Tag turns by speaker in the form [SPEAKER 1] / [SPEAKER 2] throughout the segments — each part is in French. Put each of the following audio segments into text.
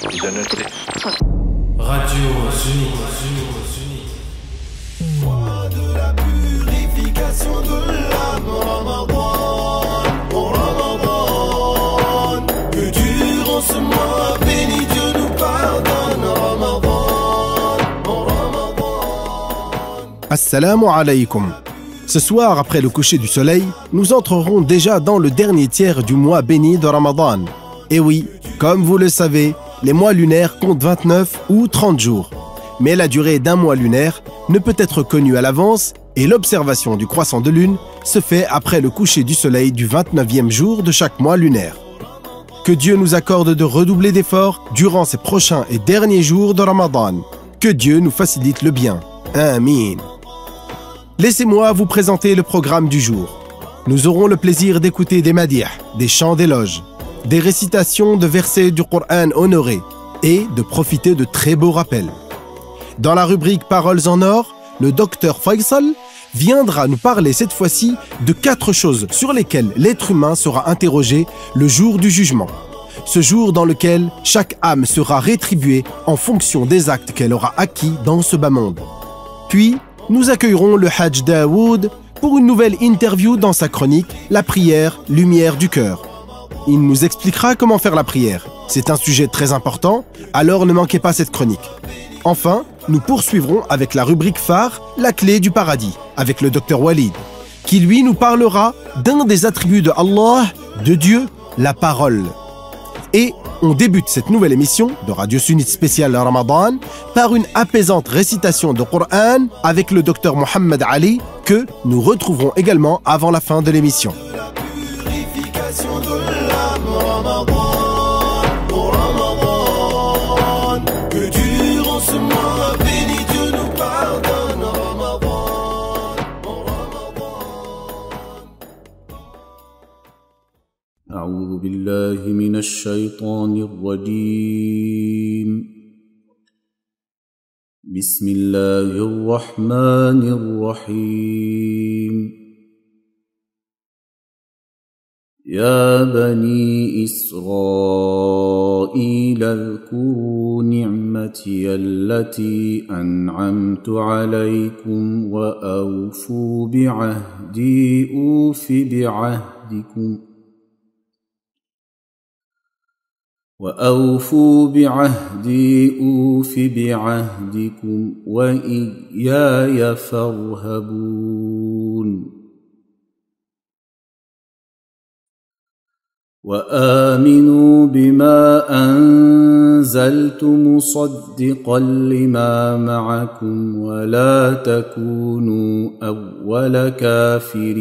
[SPEAKER 1] The Noté.
[SPEAKER 2] Radio Sunnite.
[SPEAKER 3] Moi de la purification de l'âme, Ramadan. Que durant ce mois béni Dieu nous pardonne, Ramadan.
[SPEAKER 4] Assalamu alaikum. Ce soir, après le coucher du soleil, nous entrerons déjà dans le dernier tiers du mois béni de Ramadan. Et oui, comme vous le savez, les mois lunaires comptent 29 ou 30 jours. Mais la durée d'un mois lunaire ne peut être connue à l'avance et l'observation du croissant de lune se fait après le coucher du soleil du 29e jour de chaque mois lunaire. Que Dieu nous accorde de redoubler d'efforts durant ces prochains et derniers jours de Ramadan. Que Dieu nous facilite le bien. Amin. Laissez-moi vous présenter le programme du jour. Nous aurons le plaisir d'écouter des madih, des chants d'éloge, des récitations de versets du Coran honorés et de profiter de très beaux rappels. Dans la rubrique Paroles en or, le docteur Faisal viendra nous parler cette fois-ci de 4 choses sur lesquelles l'être humain sera interrogé le jour du jugement. Ce jour dans lequel chaque âme sera rétribuée en fonction des actes qu'elle aura acquis dans ce bas monde. Puis, nous accueillerons le Hajj Daoud pour une nouvelle interview dans sa chronique « La prière, lumière du cœur ». Il nous expliquera comment faire la prière. C'est un sujet très important, alors ne manquez pas cette chronique. Enfin, nous poursuivrons avec la rubrique phare « La clé du paradis » avec le Dr Walid, qui lui nous parlera d'un des attributs de Allah, de Dieu, la parole. Et on débute cette nouvelle émission de Radio Sunnite spéciale Ramadan par une apaisante récitation de Coran avec le docteur Mohamed Ali que nous retrouverons également avant la fin de l'émission.
[SPEAKER 3] La purification de l'âme, Ramadan. Que durant ce mois béni Dieu nous pardonne,
[SPEAKER 5] أعوذ بالله من الشيطان الرجيم بسم الله الرحمن الرحيم يا بني إسرائيل اذكروا نعمتي التي أنعمت عليكم وأوفوا بعهدي أوف بعهدكم وإياي فارهبون وآمنوا بما أنزلت مصدقا لما معكم ولا تكونوا أول كافر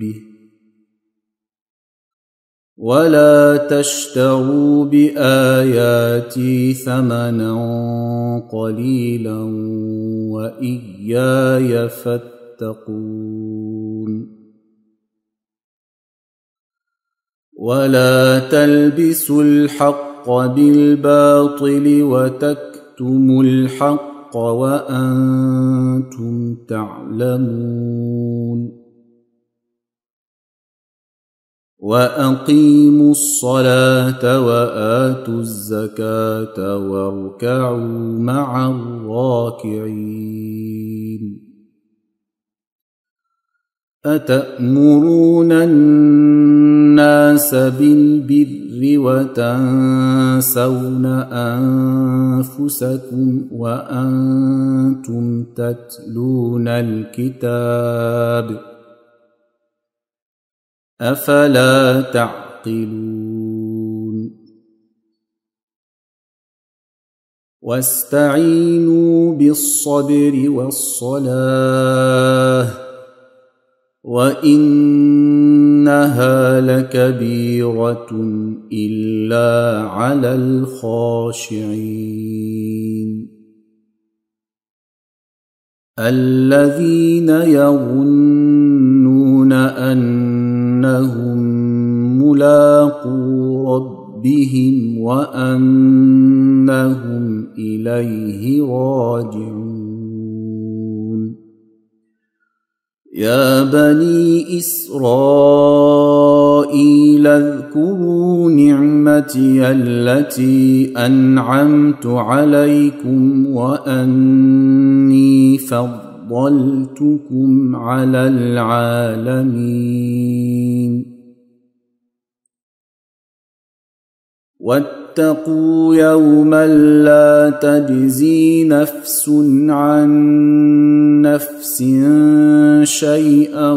[SPEAKER 5] به ولا تشتروا بآياتي ثمنا قليلا وإياي فاتقون ولا تلبسوا الحق بالباطل وتكتموا الحق وأنتم تعلمون وأقيموا الصلاة وآتوا الزكاة واركعوا مع الراكعين أتأمرون الناس بالبر وتنسون أنفسكم وأنتم تتلون الكتاب أفلا تعقلون واستعينوا بالصبر والصلاة وإنها لكبيرة إلا على الخاشعين الذين يظنون أنهم ملاقو ربهم وأنهم إليه راجعون يا بني إسرائيل اذكروا نعمتي أمتي التي أنعمت عليكم وأني فضلتكم على العالمين واتقوا يوما لا تجزي نفس عن نفس شيئا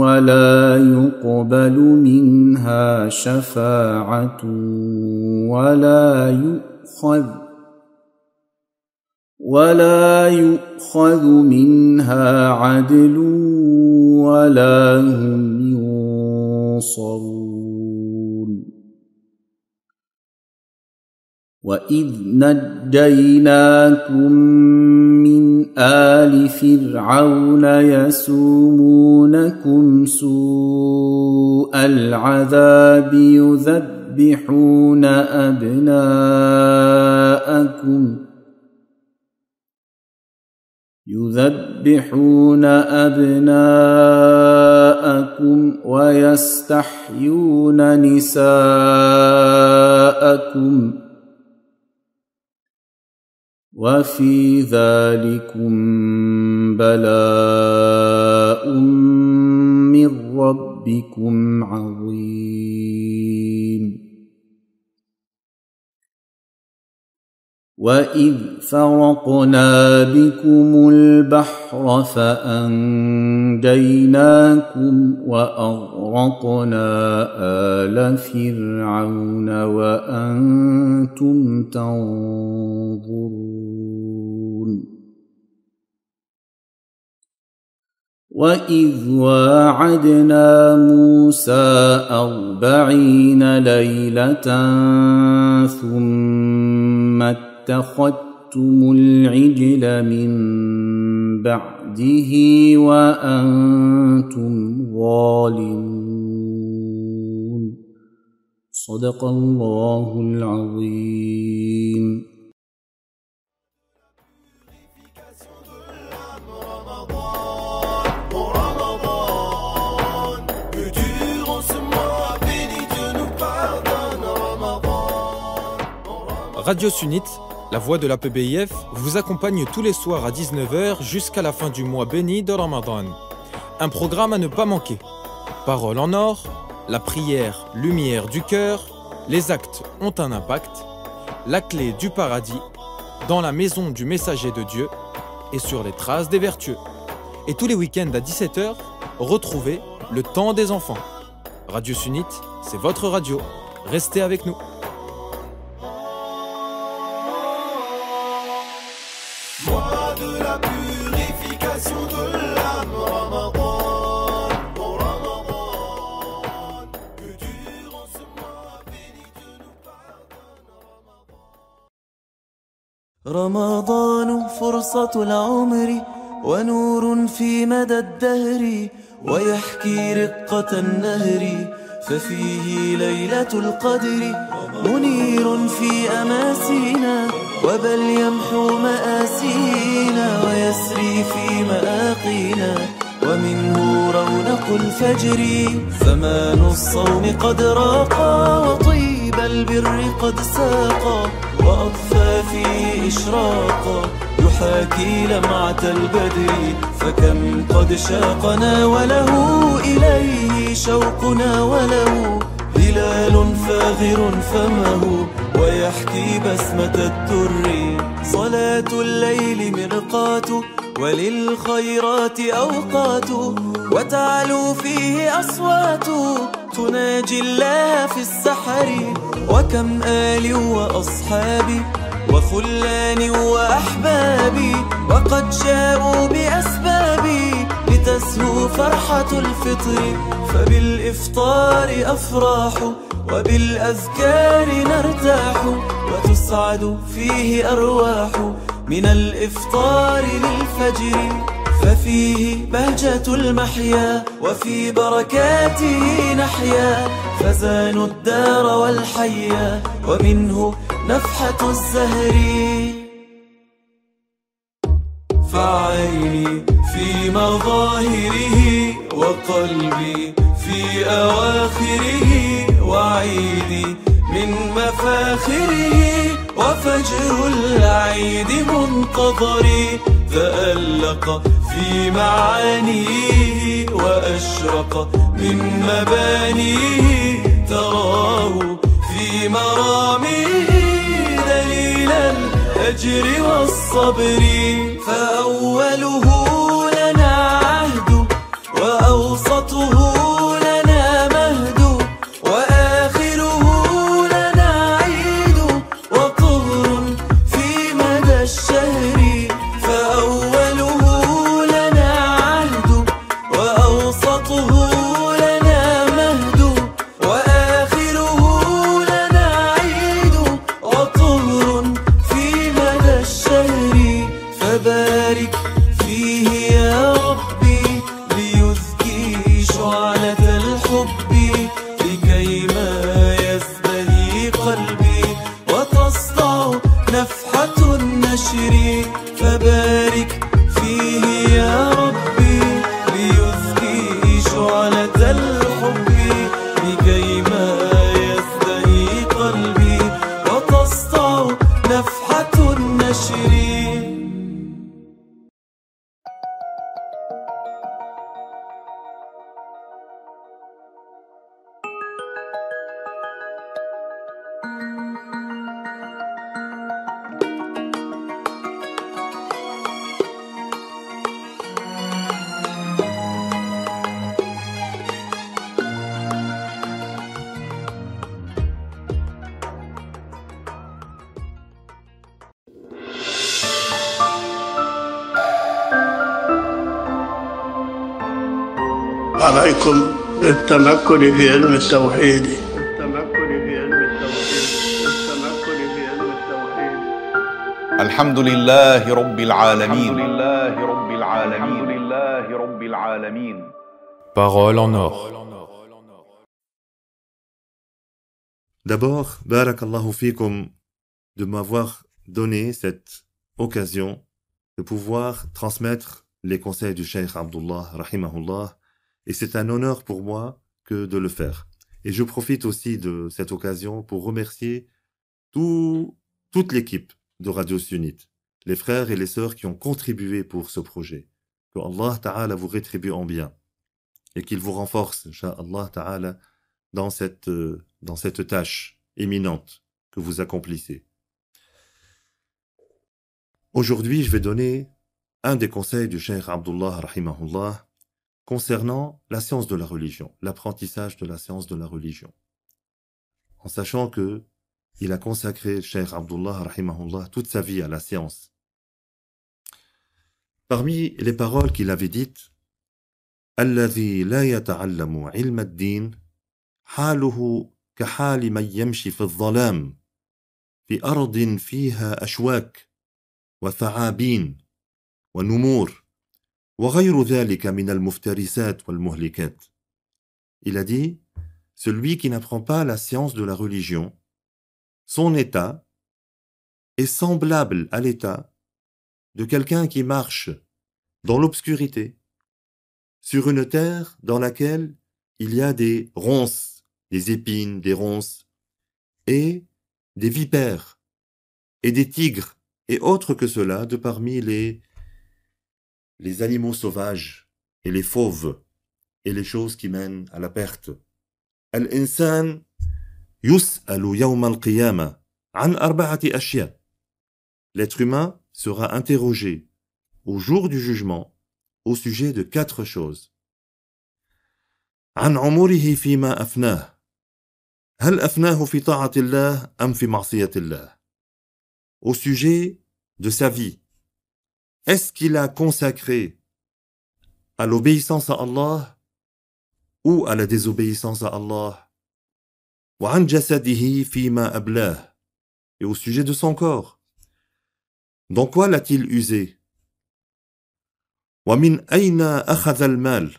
[SPEAKER 5] ولا يقبل منها شفاعة ولا يؤخذ منها عدل ولا هم ينصرون وإذ نجيناكم من آل فرعون يسومونكم سوء العذاب يذبحون أبناءكم ويستحيون نساءكم وفي ذلكم بلاء من ربكم عظيم وإذ فرقنا بكم البحر فأنجيناكم وأغرقنا آل فرعون وأنتم تنظرون وإذ واعدنا موسى 40 ليلة ثم اتخذتم العجل من بعده وأنتم ظالمون صدق الله العظيم.
[SPEAKER 2] Radio Sunnite, la voix de la PBIF, vous accompagne tous les soirs à 19h jusqu'à la fin du mois béni de Ramadan. Un programme à ne pas manquer. Paroles en or, la prière, lumière du cœur, les actes ont un impact, la clé du paradis, dans la maison du messager de Dieu et sur les traces des vertueux. Et tous les week-ends à 17h, retrouvez le temps des enfants. Radio Sunnite, c'est votre radio. Restez avec nous.
[SPEAKER 3] Mois de la purification de l'âme, Ramadan, oh Ramadan, que durant ce mois béni Dieu nous pardonne.
[SPEAKER 1] رمضان فرصة العمر ونور في مدى الدهر ويحكي رقة النهر ففيه ليلة القدر منير في أماسينا وبل يمحو مآسينا ويسري في مآقينا ومنه رونق الفجر زمان الصوم قد راقى وطيب البر قد ساقى وأضفى فيه إشراقا يحاكي لمعة البدر فكم قد شاقنا وله إليه شوقنا وله هلال فاغر فمه ويحكي بسمة الدر صلاة الليل مرقات وللخيرات أوقات وتعلو فيه أصوات تناجي الله في السحر وكم آل وأصحاب وخلان وأحبابي وقد جاءوا بأسبابي لتسهو فرحة الفطر فبالإفطار أفراح وبالأذكار نرتاح وتسعد فيه أرواح من الإفطار للفجر ففيه بهجة المحيا وفي بركاته نحيا فزان الدار والحيا ومنه نفحة الزهر فعيني في مظاهره وقلبي في أواخره وعيدي من مفاخره وفجر العيد منتظري تألق في معانيه وأشرق من مبانيه تراه في مراميه دليل الأجر والصبر فأوله لنا عهد وأوسطه لنا مهد وآخره لنا عيد وطهر في مدى الشهر فأوله لنا عهد وأوسطه لنا مهد وآخره لنا عيد وطهر في مدى الشهر فبارك فيه يا ربي ليزكي شعلة الحب لكيما يزدهي قلبي وتصدع نفحة النشر فبارك فيه يا ربي ليزكي شعلة الحب لكيما يزدهي قلبي وتصدع نفحة النشر
[SPEAKER 6] عليكم بالتمكن في علم التوحيد
[SPEAKER 7] الحمد لله رب العالمين
[SPEAKER 2] Parole en or.
[SPEAKER 8] D'abord, barakallahu fikum de m'avoir donné cette occasion de pouvoir transmettre les conseils du Cheikh Abdullah rahimahullah, et c'est un honneur pour moi que de le faire. Et je profite aussi de cette occasion pour remercier toute l'équipe de Radio Sunnite, les frères et les sœurs qui ont contribué pour ce projet. Que Allah Ta'ala vous rétribue en bien et qu'il vous renforce, Inch'Allah Ta'ala, dans cette tâche éminente que vous accomplissez. Aujourd'hui, je vais donner un des conseils du Cheikh Abdullah rahimahullah concernant la science de la religion, l'apprentissage de la science de la religion. En sachant que il a consacré, Cheikh Abdullah rahimahullah, toute sa vie à la science. Parmi les paroles qu'il avait dites, الذي لا يتعلم علم الدين حاله كحال من يمشي في الظلام في أرض فيها أشواك وثعابين ونمور وغير ذلك من المفترسات والمهلكات. Il a dit, celui qui n'apprend pas la science de la religion, son état est semblable à l'état de quelqu'un qui marche dans l'obscurité, sur une terre dans laquelle il y a des ronces, des épines, des ronces, et des vipères, et des tigres, et autres que cela, de parmi les animaux sauvages, et les fauves, et les choses qui mènent à la perte. Al-insan yus'alu yawm al-qiyamah an arba'ati ashya. L'être humain sera interrogé au jour du jugement au sujet de 4 choses. عن عمره فيما أفناه. هل أفناه في طاعة الله أم في معصية الله. Au sujet de sa vie. Est-ce qu'il a consacré à l'obéissance à Allah ou à la désobéissance à Allah. وعن جسده فيما أبلاه. Et au sujet de son corps. Dans quoi l'a-t-il usé? ومن أين أخذ المال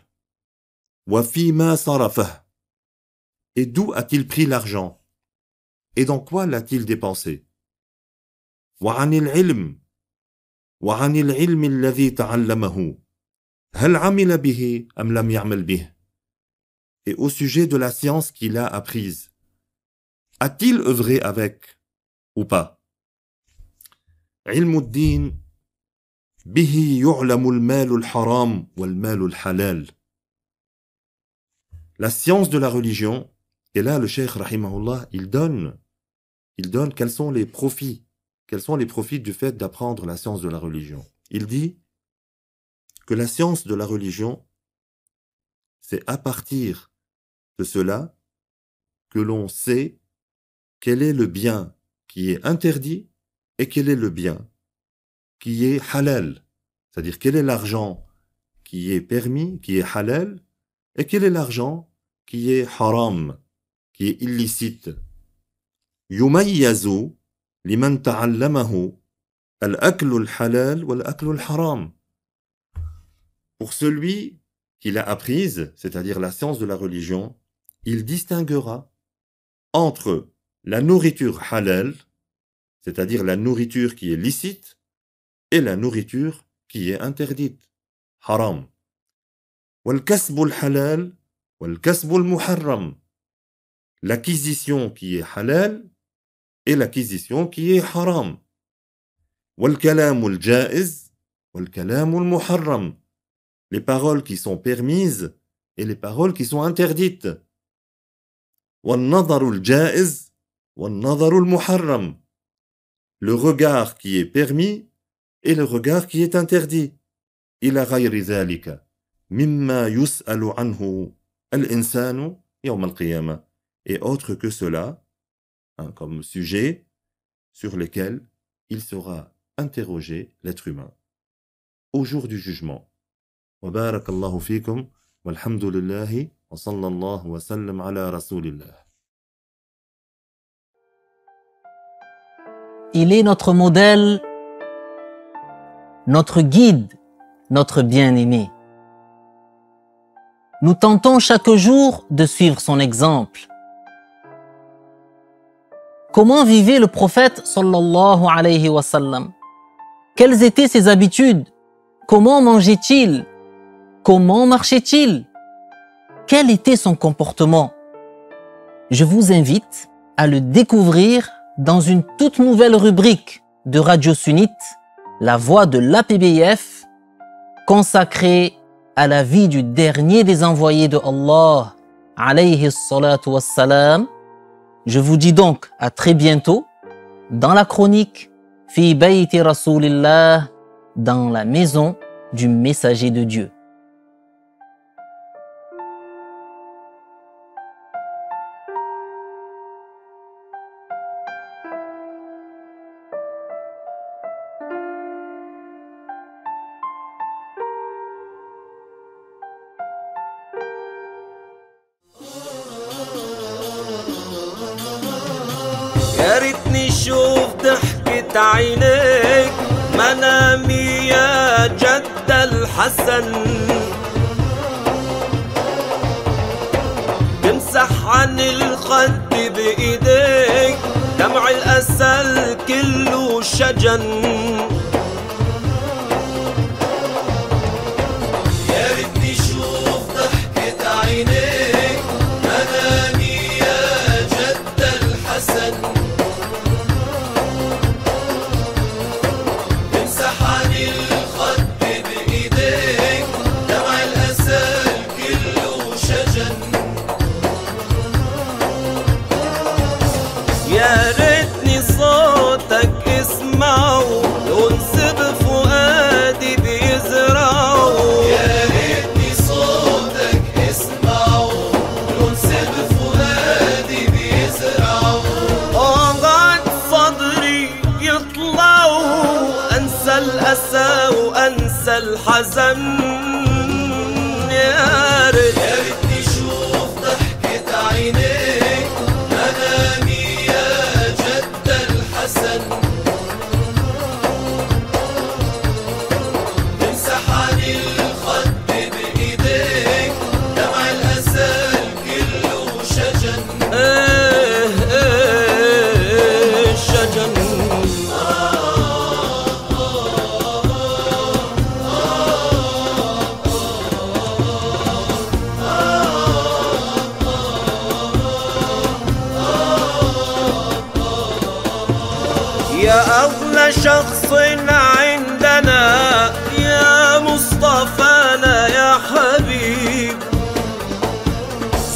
[SPEAKER 8] وفيما صرفه. Et d'où a-t-il pris l'argent? Et dans quoi l'a-t-il dépensé? وعن العلم الذي تعلمه هل عمل به أم لم يعمل به. Et au sujet de la science qu'il a apprise, a-t-il œuvré avec ou pas? علم الدين به يعلم المال الحرام والمال الحلال. La science de la religion, et là le cheikh rahimahullah, il donne quels sont les profits du fait d'apprendre la science de la religion. Il dit que la science de la religion, c'est à partir de cela que l'on sait quel est le bien qui est interdit et quel est le bien qui est halal. C'est-à-dire quel est l'argent qui est permis, qui est halal, et quel est l'argent qui est haram, qui est illicite. يميز لمن تعلمه الأكل الحلال والأكل الحرام. Pour celui qui l'a apprise, c'est-à-dire la science de la religion, il distinguera entre la nourriture halal, c'est-à-dire la nourriture qui est licite, et la nourriture qui est interdite, haram. والكسب الحلال والكسب المحرم. L'acquisition qui est halal et l'acquisition qui est haram. والكلام الجائز والكلام المحرم. Les paroles qui sont permises et les paroles qui sont interdites. والنظر الجائز والنظر المحرم. Le regard qui est permis et le regard qui est interdit. إلى غير ذلك مما يسأل عنه الإنسان يوم القيامة. Et autre que cela, comme sujet sur lesquels il sera interrogé l'être humain au jour du jugement. وبارك الله فيكم والحمد لله وصلى الله وسلم على رسول الله.
[SPEAKER 9] Il est notre modèle, notre guide, notre bien-aimé. Nous tentons chaque jour de suivre son exemple. Comment vivait le prophète sallallahu alayhi wa sallam? Quelles étaient ses habitudes? Comment mangeait-il? Comment marchait-il? Quel était son comportement? Je vous invite à le découvrir dans une toute nouvelle rubrique de Radio Sunnite, La Voix de l'APBF, consacrée à la vie du dernier des envoyés de Allah, alayhi salatu wassalam. Je vous dis donc à très bientôt dans la chronique Fi Bayti Rasulillah, dans la maison du messager de Dieu.
[SPEAKER 1] يا ريتني شوف ضحكة عينيك منامي يا جد الحسن تمسح عن الخد بإيديك دمع الأسل كله شجن يا ريتني شوف ضحكة عينيك منامي يا جد الحسن يا ريتني صوتك اسمعه ينصب فؤادي بيزرعه يا ريتني صوتك اسمعه ينصب فؤادي بيزرعه وقعد صدري يطلعه انسى الاسى وانسى الحزن يا ريتني شوف ضحكة عينيك منامي تمسح عن الخد بإيديك دمع الأسى كله شجن شجن يا أغلى شخص عندنا يا مصطفانا يا حبيب،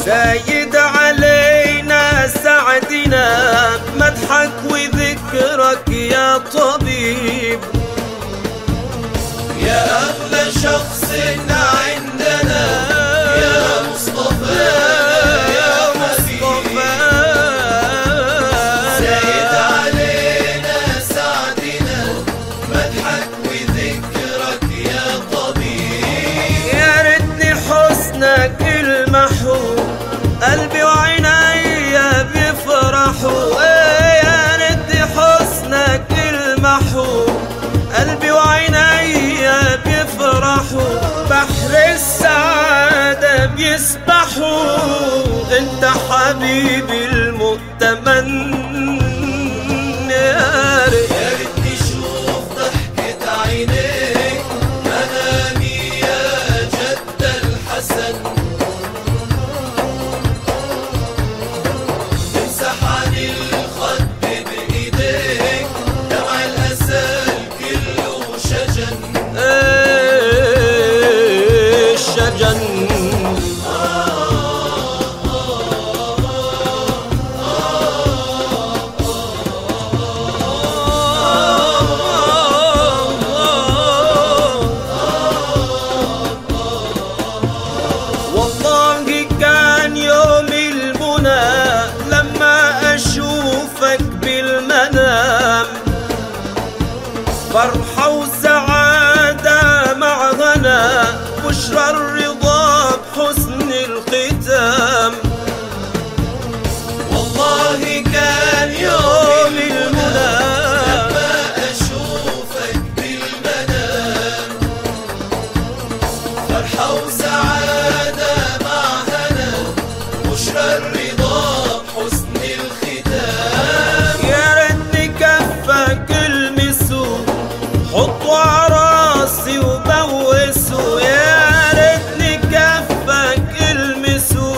[SPEAKER 1] زايد علينا سعدنا مدحك وذكرك يا طبيب. يا أغلى شخص عندنا يا مصطفى يا مصطفى، زايد علينا سعدنا مدحك وذكرك يا طبيب. يا ريتني حسنك المحبوب قلبي وعينيا بيفرحوا، يا ريتني حسنك المحبوب قلبي وعينيا بيفرحوا، بحر السعادة بيسبحوا، انت حبيبي المؤتمن. يا ريتني شوف ضحكة عينيك منامي يا جد الحسن، امسح عن الخد بإيديك دمع الأسى كله شجن. الشجن والله كان يوم المنى لما أشوفك بالمنام، فرحة وسعادة مع غنى بشرى الرضا بحسن الختام. والله كان يوم المنى لما أشوفك بالمنام، فرحة وسعادة مع غنى بشرى الرضا بحسن الختام. يا ريتني كفك المسوا حطوا عراسي وبوسوا، يا ريتني كفك المسوا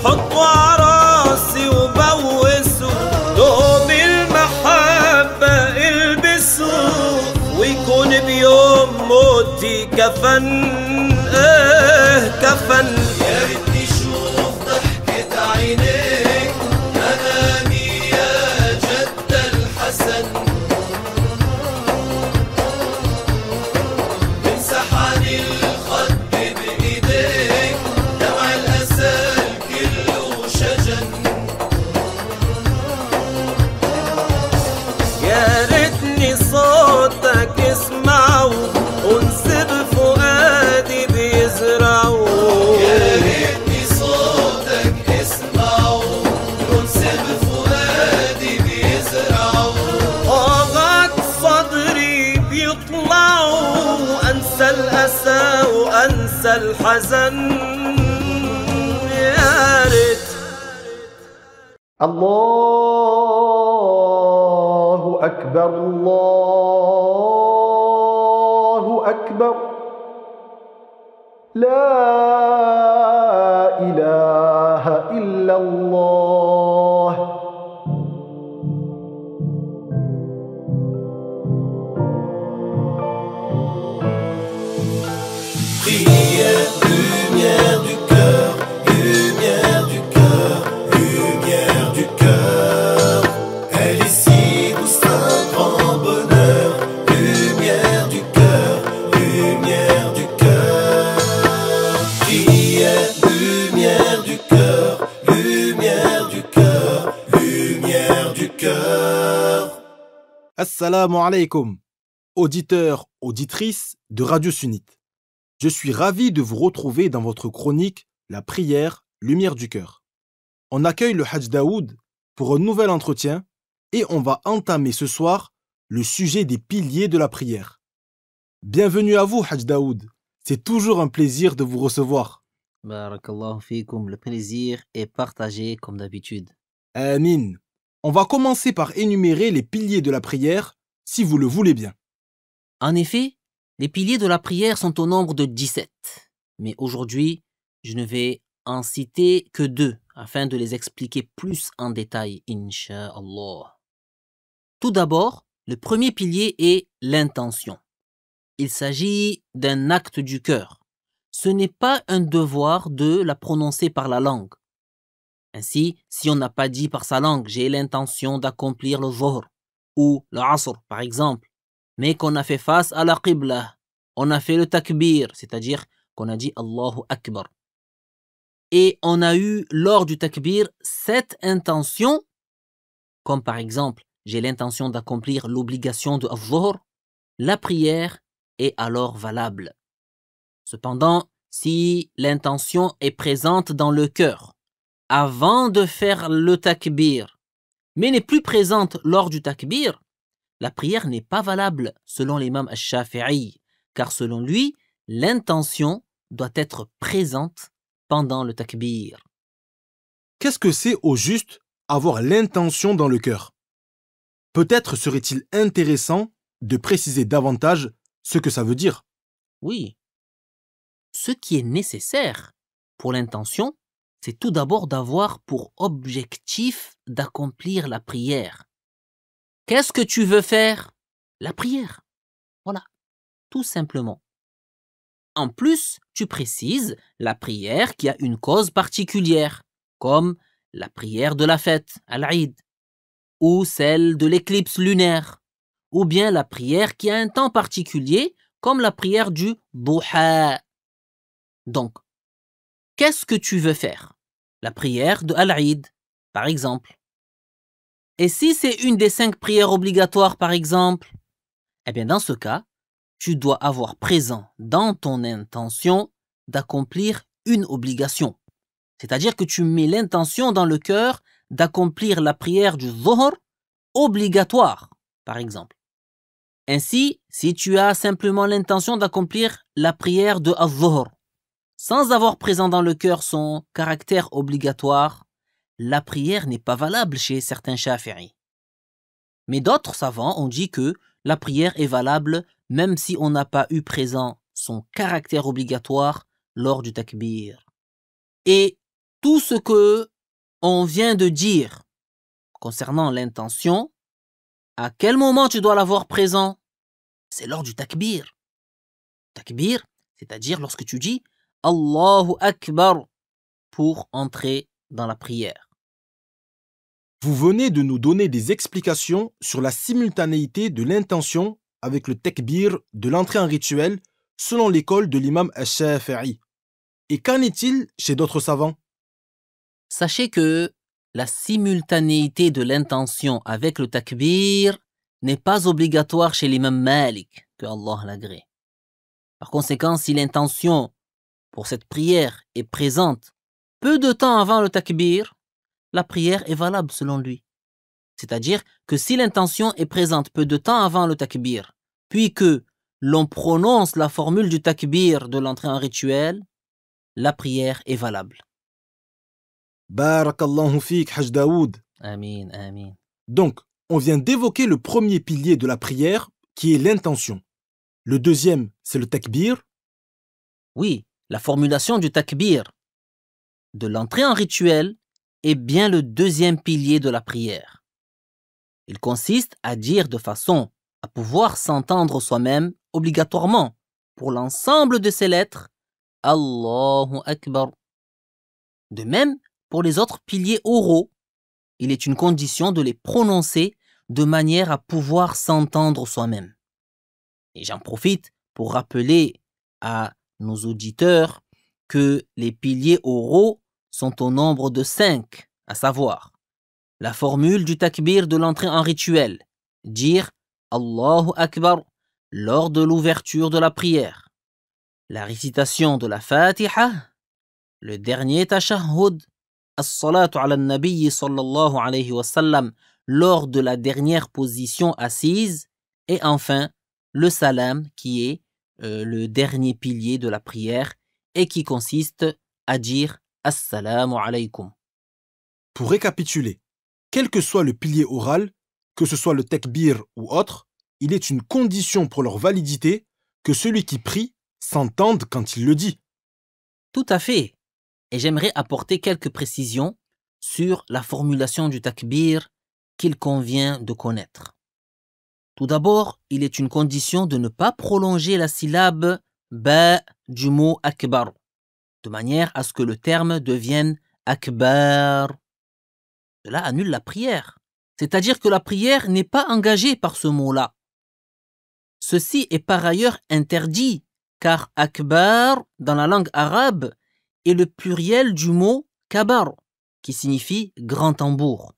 [SPEAKER 1] حطوا عراسي وبوسوا، دوم المحبة البسوا ويكون بيوم موتي كفن. كفن. يا ريتني شوف ضحكة عينيك منامي يا جد الحسن، امسح عن الخد بإيديك دمع الأسى كله شجن. يا ريتني صوتك اسمعه ونسب فؤادي بيزرعه، يا ريتني صوتك اسمعه ونسب فؤادي بيزرعه، طاقات صدري بيطلعوا أنسى الأسى وأنسى الحزن. يا ريت.
[SPEAKER 10] الله أكبر الله أكبر، لا إله إلا الله.
[SPEAKER 3] Prière, lumière du cœur, lumière du cœur, lumière du cœur. Elle est si douce, un grand bonheur. Lumière du cœur, lumière du cœur. Prière, lumière du cœur, lumière du cœur, lumière du cœur.
[SPEAKER 4] Assalamu alaikum, auditeurs, auditrices de Radio Sunnite. Je suis ravi de vous retrouver dans votre chronique La prière, lumière du cœur. On accueille le Hajj Daoud pour un nouvel entretien et on va entamer ce soir le sujet des piliers de la prière. Bienvenue à vous Hajj Daoud, c'est toujours un plaisir de vous recevoir.
[SPEAKER 9] Barakallahu fikum, le plaisir est partagé comme d'habitude.
[SPEAKER 4] Amin. On va commencer par énumérer les piliers de la prière, si vous le voulez bien.
[SPEAKER 9] En effet, les piliers de la prière sont au nombre de 17. Mais aujourd'hui, je ne vais en citer que 2 afin de les expliquer plus en détail, Inch'Allah. Tout d'abord, Le premier pilier est l'intention. Il s'agit d'un acte du cœur. Ce n'est pas un devoir de la prononcer par la langue. Ainsi, si on n'a pas dit par sa langue « j'ai l'intention d'accomplir le Zuhr » ou le Asr par exemple, mais qu'on a fait face à la Qibla, on a fait le takbir, c'est-à-dire qu'on a dit Allahu Akbar. Et on a eu lors du takbir cette intention, comme par exemple j'ai l'intention d'accomplir l'obligation de Zuhr, la prière est alors valable. Cependant, si l'intention est présente dans le cœur avant de faire le takbir, mais n'est plus présente lors du takbir, la prière n'est pas valable selon l'imam al-Shafi'i, car selon lui, l'intention doit être présente pendant le takbir.
[SPEAKER 11] Qu'est-ce que c'est au juste avoir l'intention dans le cœur? Peut-être serait-il intéressant de préciser davantage ce que ça veut dire.
[SPEAKER 9] Oui. Ce qui est nécessaire pour l'intention, c'est tout d'abord d'avoir pour objectif d'accomplir la prière. Qu'est-ce que tu veux faire? La prière. Voilà, tout simplement. En plus, tu précises la prière qui a une cause particulière, comme la prière de la fête, al-Eid, ou celle de l'éclipse lunaire, ou bien la prière qui a un temps particulier, comme la prière du Duha. Donc, qu'est-ce que tu veux faire? La prière de al-Eid, par exemple. Et si c'est une des 5 prières obligatoires, par exemple, eh bien dans ce cas, tu dois avoir présent dans ton intention d'accomplir une obligation. C'est-à-dire que tu mets l'intention dans le cœur d'accomplir la prière du Zuhr obligatoire, par exemple. Ainsi, si tu as simplement l'intention d'accomplir la prière de Zuhr, sans avoir présent dans le cœur son caractère obligatoire, la prière n'est pas valable chez certains Shafi'i. Mais d'autres savants ont dit que la prière est valable même si on n'a pas eu présent son caractère obligatoire lors du takbir. Et tout ce que on vient de dire concernant l'intention, à quel moment tu dois l'avoir présent? C'est lors du takbir. Takbir, c'est-à-dire lorsque tu dis Allahu Akbar pour entrer dans la prière.
[SPEAKER 11] Vous venez de nous donner des explications sur la simultanéité de l'intention avec le takbir de l'entrée en rituel selon l'école de l'imam al-Shafi'i. Et qu'en est-il chez d'autres savants?
[SPEAKER 9] Sachez que la simultanéité de l'intention avec le takbir n'est pas obligatoire chez l'imam Malik, que Allah l'agrée. Par conséquent, si l'intention pour cette prière est présente peu de temps avant le takbir, la prière est valable selon lui. C'est-à-dire que si l'intention est présente peu de temps avant le takbir, puis que l'on prononce la formule du takbir de l'entrée en rituel, la prière est valable.
[SPEAKER 11] Barakallahu fik, Haj Daoud.
[SPEAKER 9] Amin, amin.
[SPEAKER 11] Donc, on vient d'évoquer le premier pilier de la prière, qui est l'intention. Le deuxième, c'est le takbir.
[SPEAKER 9] Oui, la formulation du takbir de l'entrée en rituel est bien le deuxième pilier de la prière. Il consiste à dire de façon à pouvoir s'entendre soi-même obligatoirement pour l'ensemble de ces lettres Allahu Akbar. De même, pour les autres piliers oraux, il est une condition de les prononcer de manière à pouvoir s'entendre soi-même. Et j'en profite pour rappeler à nos auditeurs que les piliers oraux sont au nombre de 5, à savoir la formule du takbir de l'entrée en rituel, dire Allahu Akbar lors de l'ouverture de la prière, la récitation de la Fatiha, le dernier tashahhud, as-salatu ala nabi sallallahu alayhi wa sallam lors de la dernière position assise, et enfin le salam qui est le dernier pilier de la prière et qui consiste à dire Assalamu alaykum.
[SPEAKER 11] Pour récapituler, quel que soit le pilier oral, que ce soit le takbir ou autre, il est une condition pour leur validité que celui qui prie s'entende quand il le dit.
[SPEAKER 9] Tout à fait. Et j'aimerais apporter quelques précisions sur la formulation du takbir qu'il convient de connaître. Tout d'abord, il est une condition de ne pas prolonger la syllabe ba du mot akbar, de manière à ce que le terme devienne akbar. Cela annule la prière, c'est-à-dire que la prière n'est pas engagée par ce mot-là. Ceci est par ailleurs interdit, car akbar, dans la langue arabe, est le pluriel du mot kabar, qui signifie grand tambour.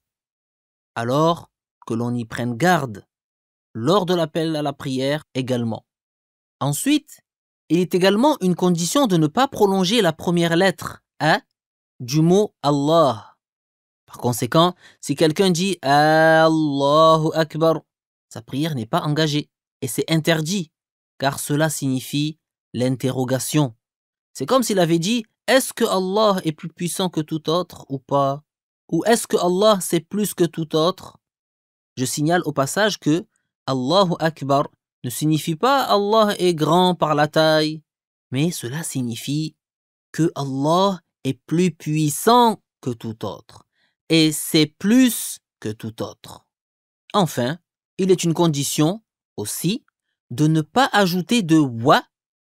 [SPEAKER 9] Alors que l'on y prenne garde lors de l'appel à la prière également. Ensuite, il est également une condition de ne pas prolonger la première lettre A du mot Allah. Par conséquent, si quelqu'un dit Allahu Akbar, sa prière n'est pas engagée et c'est interdit car cela signifie l'interrogation. C'est comme s'il avait dit est-ce que Allah est plus puissant que tout autre ou pas? Ou est-ce que Allah c'est plus que tout autre? Je signale au passage que Allahu Akbar ne signifie pas Allah est grand par la taille, mais cela signifie que Allah est plus puissant que tout autre, et c'est plus que tout autre. Enfin, il est une condition aussi de ne pas ajouter de wa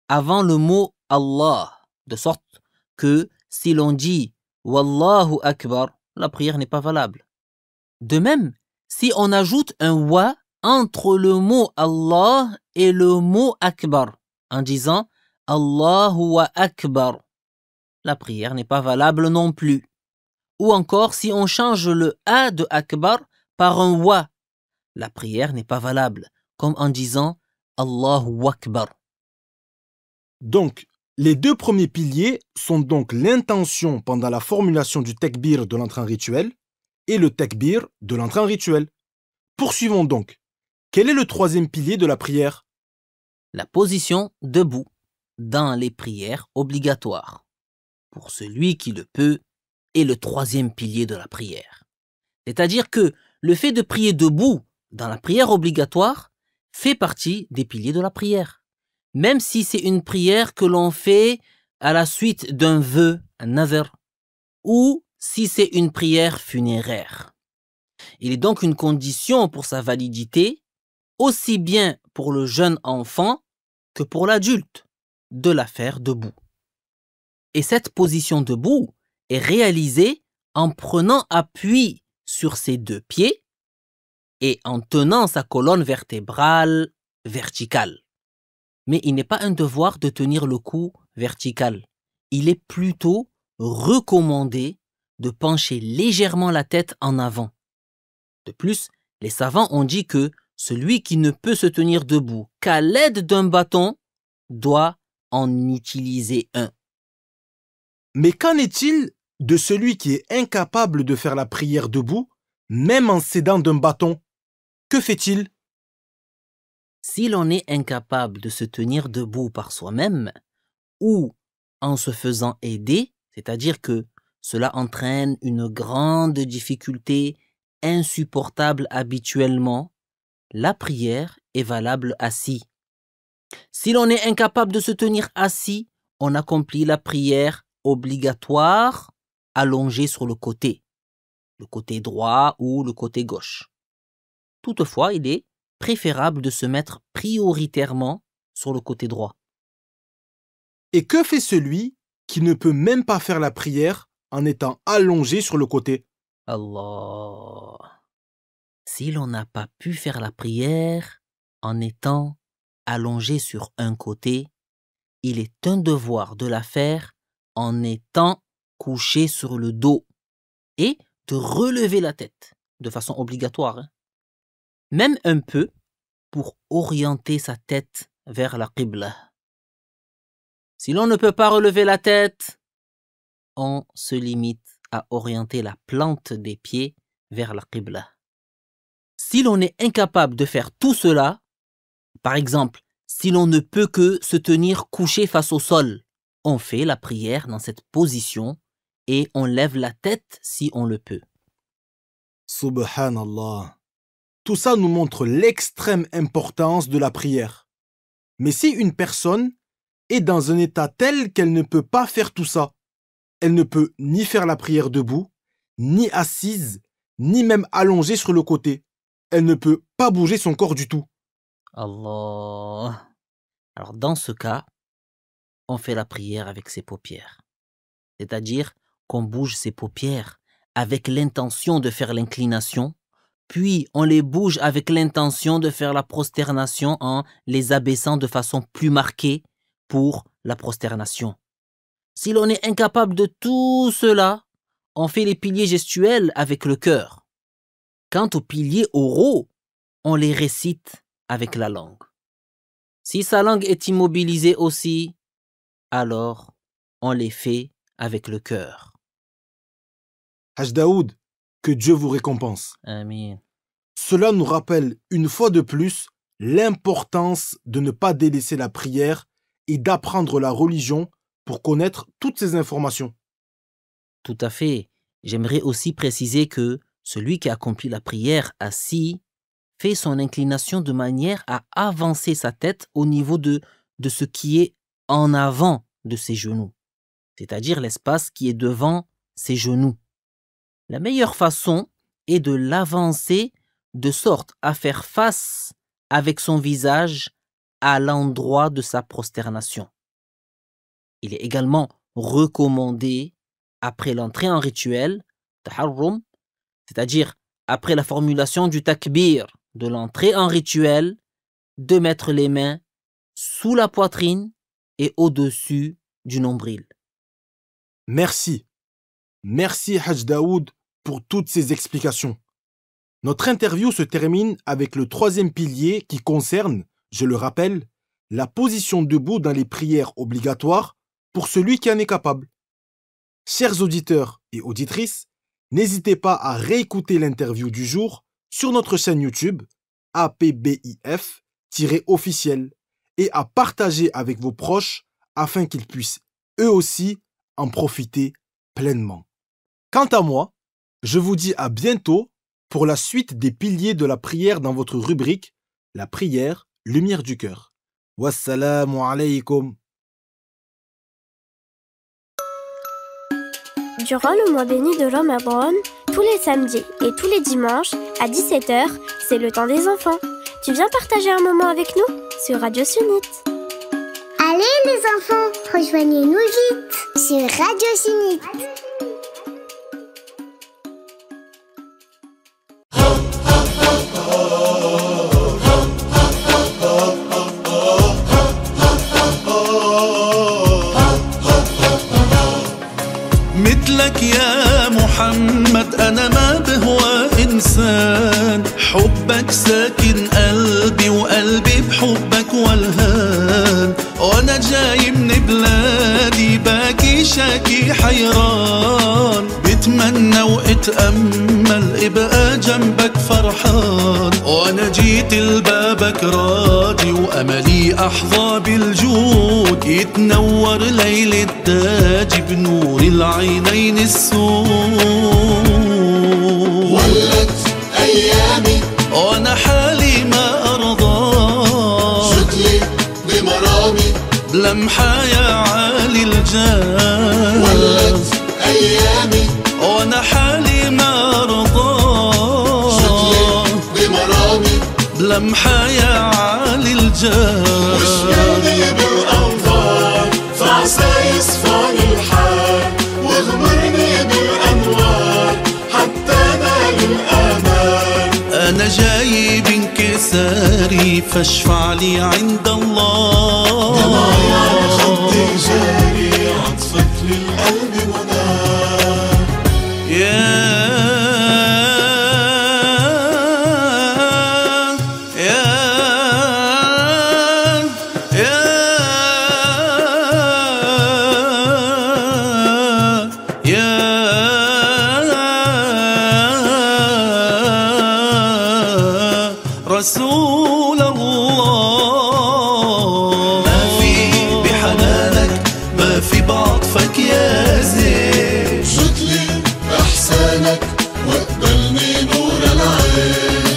[SPEAKER 9] avant le mot Allah, de sorte que si l'on dit Wallahu Akbar, la prière n'est pas valable. De même, si on ajoute un wa entre le mot Allah et le mot Akbar, en disant Allahu wa Akbar, la prière n'est pas valable non plus. Ou encore, si on change le A de Akbar par un wa, la prière n'est pas valable, comme en disant Allahu Akbar.
[SPEAKER 11] Donc, les deux premiers piliers sont donc l'intention pendant la formulation du tekbir de l'entrée en rituel et le tekbir de l'entrée en rituel. Poursuivons donc. Quel est le troisième pilier de la prière?
[SPEAKER 9] La position debout dans les prières obligatoires. Pour celui qui le peut, est le troisième pilier de la prière. C'est-à-dire que le fait de prier debout dans la prière obligatoire fait partie des piliers de la prière. Même si c'est une prière que l'on fait à la suite d'un vœu, un nazar, ou si c'est une prière funéraire. Il est donc une condition pour sa validité, aussi bien pour le jeune enfant que pour l'adulte, de la faire debout. Et cette position debout est réalisée en prenant appui sur ses deux pieds et en tenant sa colonne vertébrale verticale. Mais il n'est pas un devoir de tenir le cou vertical. Il est plutôt recommandé de pencher légèrement la tête en avant. De plus, les savants ont dit que celui qui ne peut se tenir debout qu'à l'aide d'un bâton doit en utiliser un.
[SPEAKER 11] Mais qu'en est-il de celui qui est incapable de faire la prière debout, même en s'aidant d'un bâton? Que fait-il?
[SPEAKER 9] Si l'on est incapable de se tenir debout par soi-même, ou en se faisant aider, c'est-à-dire que cela entraîne une grande difficulté insupportable habituellement, la prière est valable assis. Si l'on est incapable de se tenir assis, on accomplit la prière obligatoire allongée sur le côté droit ou le côté gauche. Toutefois, il est préférable de se mettre prioritairement sur le côté droit.
[SPEAKER 11] Et que fait celui qui ne peut même pas faire la prière en étant allongé sur le côté?
[SPEAKER 9] Allah. Si l'on n'a pas pu faire la prière en étant allongé sur un côté, il est un devoir de la faire en étant couché sur le dos et de relever la tête de façon obligatoire. Même un peu pour orienter sa tête vers la qibla. Si l'on ne peut pas relever la tête, on se limite à orienter la plante des pieds vers la qibla. Si l'on est incapable de faire tout cela, par exemple, si l'on ne peut que se tenir couché face au sol, on fait la prière dans cette position et on lève la tête si on le peut.
[SPEAKER 11] Subhanallah. Tout ça nous montre l'extrême importance de la prière. Mais si une personne est dans un état tel qu'elle ne peut pas faire tout ça, elle ne peut ni faire la prière debout, ni assise, ni même allongée sur le côté. Elle ne peut pas bouger son corps du tout.
[SPEAKER 9] Allah. Alors dans ce cas, on fait la prière avec ses paupières. C'est-à-dire qu'on bouge ses paupières avec l'intention de faire l'inclination, puis on les bouge avec l'intention de faire la prosternation en les abaissant de façon plus marquée pour la prosternation. Si l'on est incapable de tout cela, on fait les piliers gestuels avec le cœur. Quant aux piliers oraux, on les récite avec la langue. Si sa langue est immobilisée aussi, alors on les fait avec le cœur.
[SPEAKER 11] Haj Daoud, que Dieu vous récompense.
[SPEAKER 9] Amin.
[SPEAKER 11] Cela nous rappelle une fois de plus l'importance de ne pas délaisser la prière et d'apprendre la religion pour connaître toutes ces informations.
[SPEAKER 9] Tout à fait. J'aimerais aussi préciser que celui qui accomplit la prière assis fait son inclination de manière à avancer sa tête au niveau de ce qui est en avant de ses genoux, c'est-à-dire l'espace qui est devant ses genoux. La meilleure façon est de l'avancer de sorte à faire face avec son visage à l'endroit de sa prosternation. Il est également recommandé, après l'entrée en rituel, taharrum, c'est-à-dire après la formulation du takbir de l'entrée en rituel, de mettre les mains sous la poitrine et au-dessus du nombril.
[SPEAKER 11] Merci. Merci Haj Daoud pour toutes ces explications. Notre interview se termine avec le troisième pilier qui concerne, je le rappelle, la position debout dans les prières obligatoires pour celui qui en est capable. Chers auditeurs et auditrices, n'hésitez pas à réécouter l'interview du jour sur notre chaîne YouTube APBIF-officiel et à partager avec vos proches afin qu'ils puissent eux aussi en profiter pleinement. Quant à moi, je vous dis à bientôt pour la suite des piliers de la prière dans votre rubrique La prière, lumière du cœur. Wassalamu alaykum.
[SPEAKER 12] Durant le mois béni de Ramadan, tous les samedis et tous les dimanches à 17h, c'est le temps des enfants. Tu viens partager un moment avec nous sur Radio Sunnite.
[SPEAKER 13] Allez les enfants, rejoignez-nous vite sur Radio Sunnite.
[SPEAKER 3] مثلك يا محمد أنا ما بهوى إنسان حبك ساكن قلبي وقلبي بحبك والهان وأنا جاي من بلادي باكي شاكي حيران بتمنى واتأمل ابقى جنبك فرحان وأنا جيت لبابك راجي وأملي أحظى بالجود يتنور ليل التاج بنور العينين السود
[SPEAKER 14] ولت أيامي
[SPEAKER 3] وأنا حالي ما أرضى
[SPEAKER 14] شكلي بمرامي
[SPEAKER 3] بلمحة يا عالي الجاه
[SPEAKER 14] ولت أيامي
[SPEAKER 3] وأنا حالي ما أرضى
[SPEAKER 14] شكلي بمرامي
[SPEAKER 3] بلمحة يا عالي الجاه
[SPEAKER 14] وشمالي بالأنظار فعسى يصفاني الحال واغمرني بالأنوار حتى نال الآمال
[SPEAKER 3] أنا جاي بانكساري فاشفع لي عند الله
[SPEAKER 14] دمعي على خدي جاري عطفك للقلب منار
[SPEAKER 3] رسول الله ما في بحنانك ما في بعطفك يا زين
[SPEAKER 14] شكلي بإحسانك واقبلني نور العين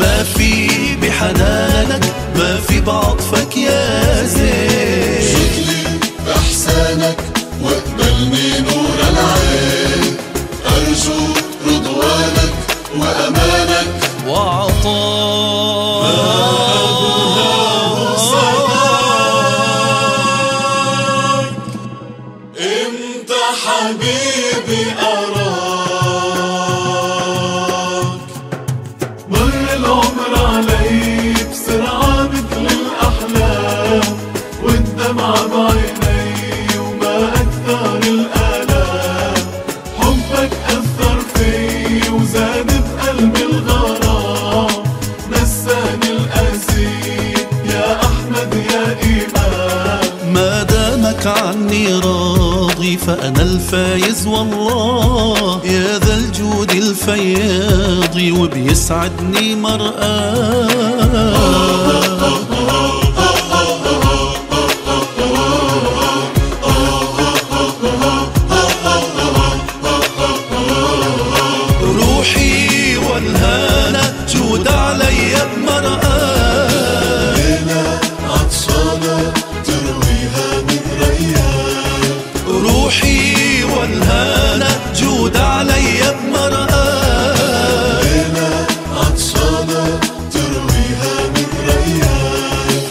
[SPEAKER 3] ما في بحنانك ما في بعطفك يا زين
[SPEAKER 14] شكلي بإحسانك واقبلني نور العين أرجو رضوانك وأمانك
[SPEAKER 3] وعطاء
[SPEAKER 14] قلبي الغرام نساني الأسير يا أحمد يا إمام.
[SPEAKER 3] ما دامك عني راضي فأنا الفايز والله، يا ذا الجود الفياضي وبيسعدني مرآه. روحي والهنا جود علي بمرآه.
[SPEAKER 14] ليلة عطشانة ترويها من ريان.
[SPEAKER 3] روحي والهنا جود علي بمرآه.
[SPEAKER 14] ليلة عطشانة ترويها من ريان.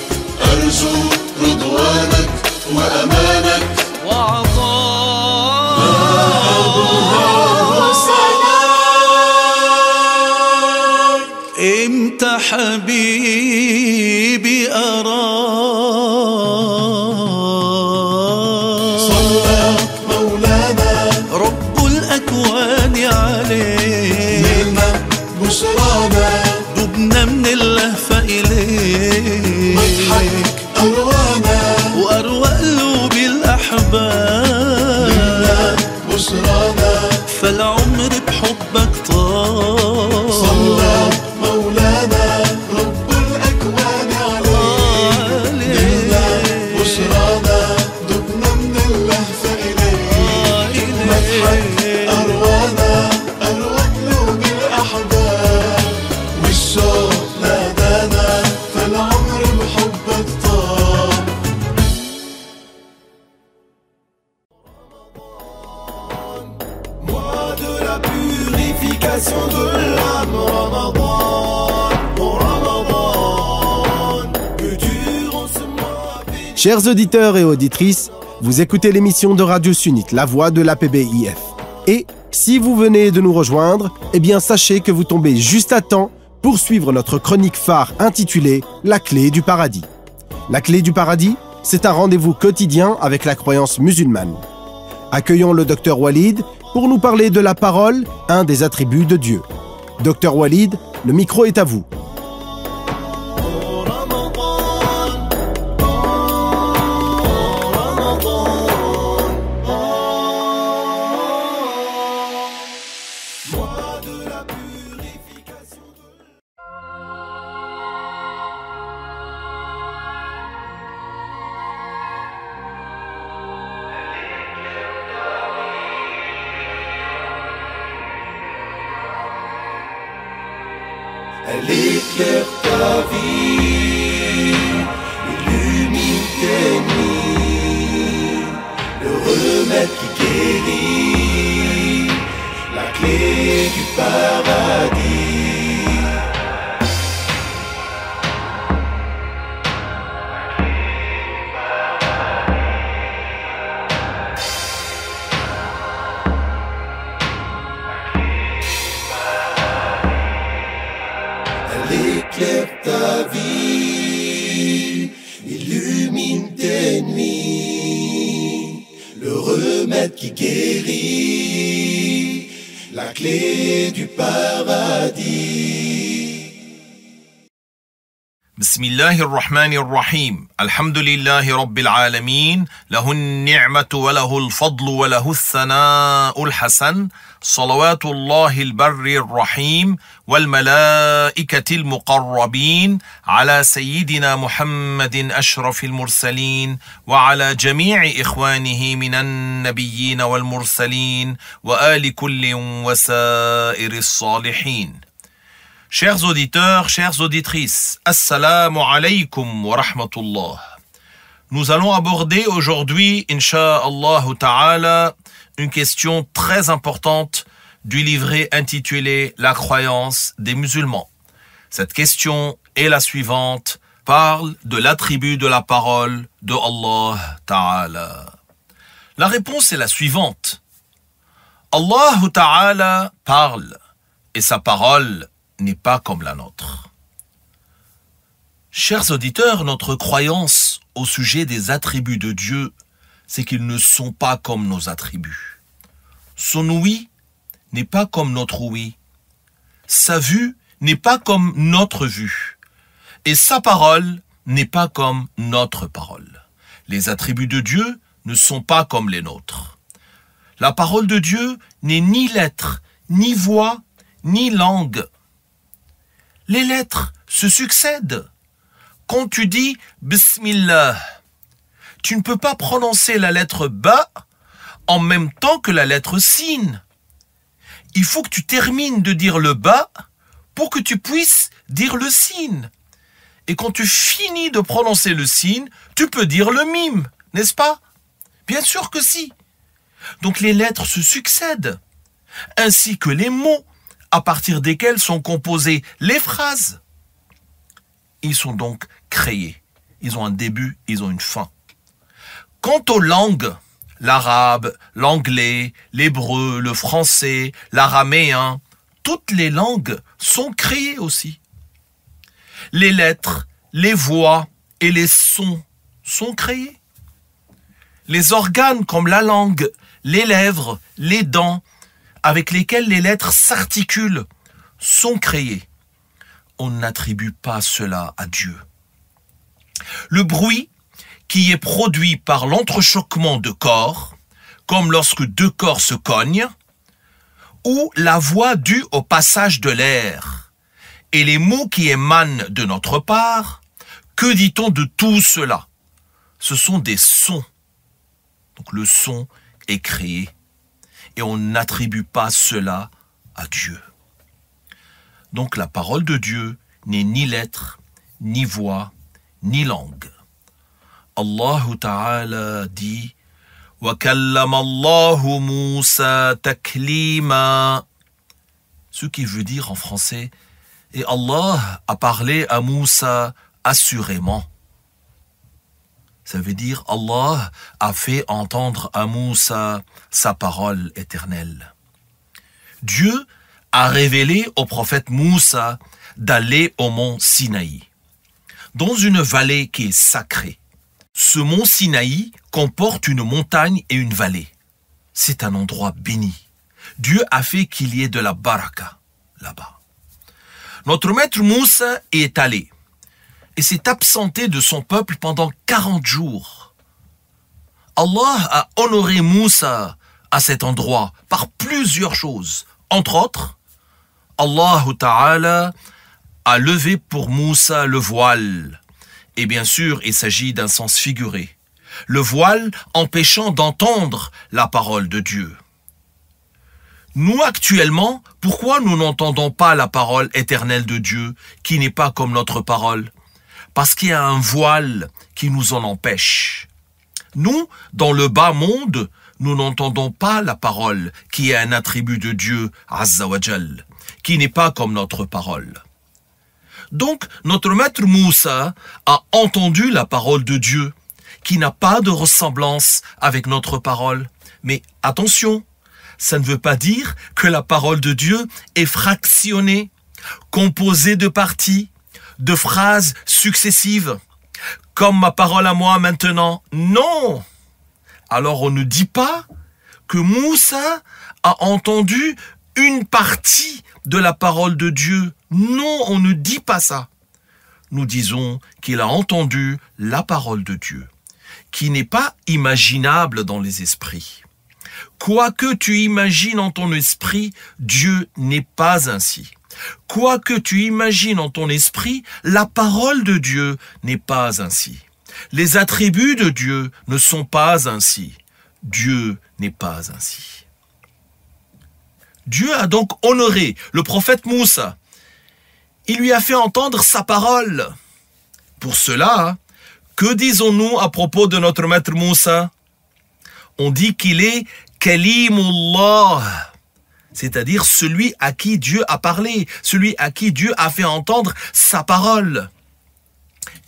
[SPEAKER 14] أرجو رضوانك وأمانك
[SPEAKER 3] امتى حبيبي أراك؟
[SPEAKER 14] صلى مولانا
[SPEAKER 3] رب الأكوان عليه.
[SPEAKER 14] نعمة بشرانا
[SPEAKER 3] دبنا من اللهفة إليه.
[SPEAKER 14] مضحك أروانا
[SPEAKER 3] وأروى قلوب الأحباب.
[SPEAKER 14] نعمة بشرانا
[SPEAKER 3] فالعمر بحبك طال.
[SPEAKER 14] صلى مولانا رب الأكوان عليه. نعمة بشرانا دبنا من اللهفة إليه. مضحك أروانا أروى قلوب الأحباب. والشوق نادانا فالعمر بحبك طال.
[SPEAKER 3] Mois de la purification de l'âme, Ramadan, oh Ramadan, que durant ce mois béni.
[SPEAKER 4] Chers auditeurs et auditrices, vous écoutez l'émission de Radio Sunnite, La Voix de l'APBIF. Et si vous venez de nous rejoindre, eh bien sachez que vous tombez juste à temps pour suivre notre chronique phare intitulée La clé du paradis. La clé du paradis, c'est un rendez-vous quotidien avec la croyance musulmane. Accueillons le docteur Walid pour nous parler de la parole, un des attributs de Dieu. Docteur Walid, le micro est à vous.
[SPEAKER 3] Elle éclaire ta vie, illumine tes nuits, le remède qui guérit, la clé du paradis. Éclaire ta vie, illumine tes nuits, le remède qui guérit, la clé du paradis.
[SPEAKER 15] بسم الله الرحمن الرحيم الحمد لله رب العالمين له النعمة وله الفضل وله الثناء الحسن صلوات الله البر الرحيم والملائكة المقربين على سيدنا محمد أشرف المرسلين وعلى جميع إخوانه من النبيين والمرسلين وآل كل وسائر الصالحين. Chers auditeurs, chères auditrices, Assalamu alaikum wa rahmatullah. Nous allons aborder aujourd'hui, Inch'Allah ta'ala, une question très importante du livret intitulé La croyance des musulmans. Cette question est la suivante, parle de l'attribut de la parole de Allah ta'ala. La réponse est la suivante. Allah ta'ala parle et sa parole n'est pas comme la nôtre. Chers auditeurs, notre croyance au sujet des attributs de Dieu, c'est qu'ils ne sont pas comme nos attributs. Son oui n'est pas comme notre oui. sa vue n'est pas comme notre vue, et sa parole n'est pas comme notre parole. Les attributs de Dieu ne sont pas comme les nôtres. La parole de Dieu n'est ni lettre, ni voix, ni langue. Les lettres se succèdent. Quand tu dis « Bismillah », tu ne peux pas prononcer la lettre « ba » en même temps que la lettre « sin ». Il faut que tu termines de dire le « ba » pour que tu puisses dire le « sin ». Et quand tu finis de prononcer le « sin », tu peux dire le « mim », n'est-ce pas? Bien sûr que si. Donc les lettres se succèdent, ainsi que les mots à partir desquels sont composées les phrases. Ils sont donc créés. Ils ont un début, ils ont une fin. Quant aux langues, l'arabe, l'anglais, l'hébreu, le français, l'araméen, toutes les langues sont créées aussi. Les lettres, les voix et les sons sont créés. Les organes comme la langue, les lèvres, les dents, avec lesquels les lettres s'articulent, sont créés. On n'attribue pas cela à Dieu. Le bruit qui est produit par l'entrechoquement de corps, comme lorsque deux corps se cognent, ou la voix due au passage de l'air, et les mots qui émanent de notre part, que dit-on de tout cela? Ce sont des sons. Donc le son est créé, et on n'attribue pas cela à Dieu. Donc la parole de Dieu n'est ni lettre, ni voix, ni langue. Allah Ta'ala dit « Wa kallama Allahu Musa taklima » ce qui veut dire en français « Et Allah a parlé à Moussa assurément ». Ça veut dire « Allah a fait entendre à Moussa sa parole éternelle ». Dieu a révélé au prophète Moussa d'aller au mont Sinaï, dans une vallée qui est sacrée. Ce mont Sinaï comporte une montagne et une vallée. C'est un endroit béni. Dieu a fait qu'il y ait de la baraka là-bas. Notre maître Moussa y est allé et s'est absenté de son peuple pendant 40 jours. Allah a honoré Moussa à cet endroit par plusieurs choses. Entre autres, Allah Ta'ala a levé pour Moussa le voile. Et bien sûr, il s'agit d'un sens figuré. Le voile empêchant d'entendre la parole de Dieu. Nous, actuellement, pourquoi nous n'entendons pas la parole éternelle de Dieu, qui n'est pas comme notre parole? Parce qu'il y a un voile qui nous en empêche. Nous, dans le bas monde, nous n'entendons pas la parole, qui est un attribut de Dieu, Azza wa Jal, qui n'est pas comme notre parole. Donc, notre maître Moussa a entendu la parole de Dieu, qui n'a pas de ressemblance avec notre parole. Mais attention, ça ne veut pas dire que la parole de Dieu est fractionnée, composée de parties, de phrases successives, comme ma parole à moi maintenant. Non! Alors on ne dit pas que Moussa a entendu une partie de la parole de Dieu. Non, on ne dit pas ça. Nous disons qu'il a entendu la parole de Dieu, qui n'est pas imaginable dans les esprits. Quoi que tu imagines en ton esprit, Dieu n'est pas ainsi. Quoi que tu imagines en ton esprit, la parole de Dieu n'est pas ainsi. Les attributs de Dieu ne sont pas ainsi. Dieu n'est pas ainsi. Dieu a donc honoré le prophète Moussa. Il lui a fait entendre sa parole. Pour cela, que disons-nous à propos de notre maître Moussa? On dit qu'il est Kalimullah, c'est-à-dire celui à qui Dieu a parlé, celui à qui Dieu a fait entendre sa parole.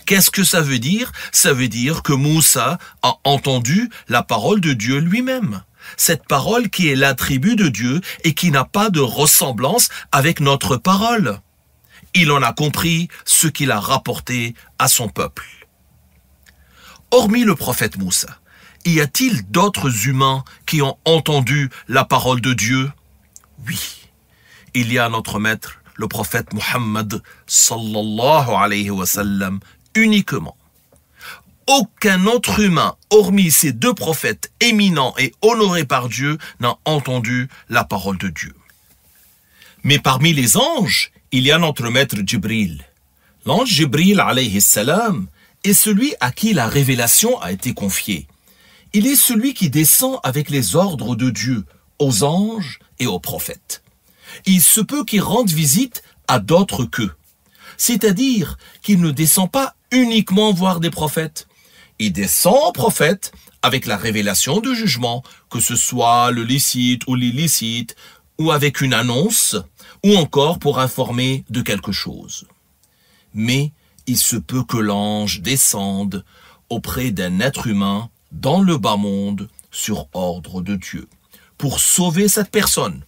[SPEAKER 15] Qu'est-ce que ça veut dire? Ça veut dire que Moussa a entendu la parole de Dieu lui-même. Cette parole qui est l'attribut de Dieu et qui n'a pas de ressemblance avec notre parole. Il en a compris ce qu'il a rapporté à son peuple. Hormis le prophète Moussa, y a-t-il d'autres humains qui ont entendu la parole de Dieu? Oui, il y a notre maître, le prophète Muhammad sallallahu alayhi wa sallam uniquement. Aucun autre humain, hormis ces deux prophètes éminents et honorés par Dieu, n'a entendu la parole de Dieu. Mais parmi les anges, il y a notre maître Jibril. L'ange Jibril alayhi salam est celui à qui la révélation a été confiée. Il est celui qui descend avec les ordres de Dieu aux anges et aux prophètes. Il se peut qu'il rende visite à d'autres qu'eux. C'est-à-dire qu'il ne descend pas uniquement voir des prophètes. Il descend aux prophètes avec la révélation de jugement, que ce soit le licite ou l'illicite, ou avec une annonce, ou encore pour informer de quelque chose. Mais il se peut que l'ange descende auprès d'un être humain dans le bas monde sur ordre de Dieu, pour sauver cette personne,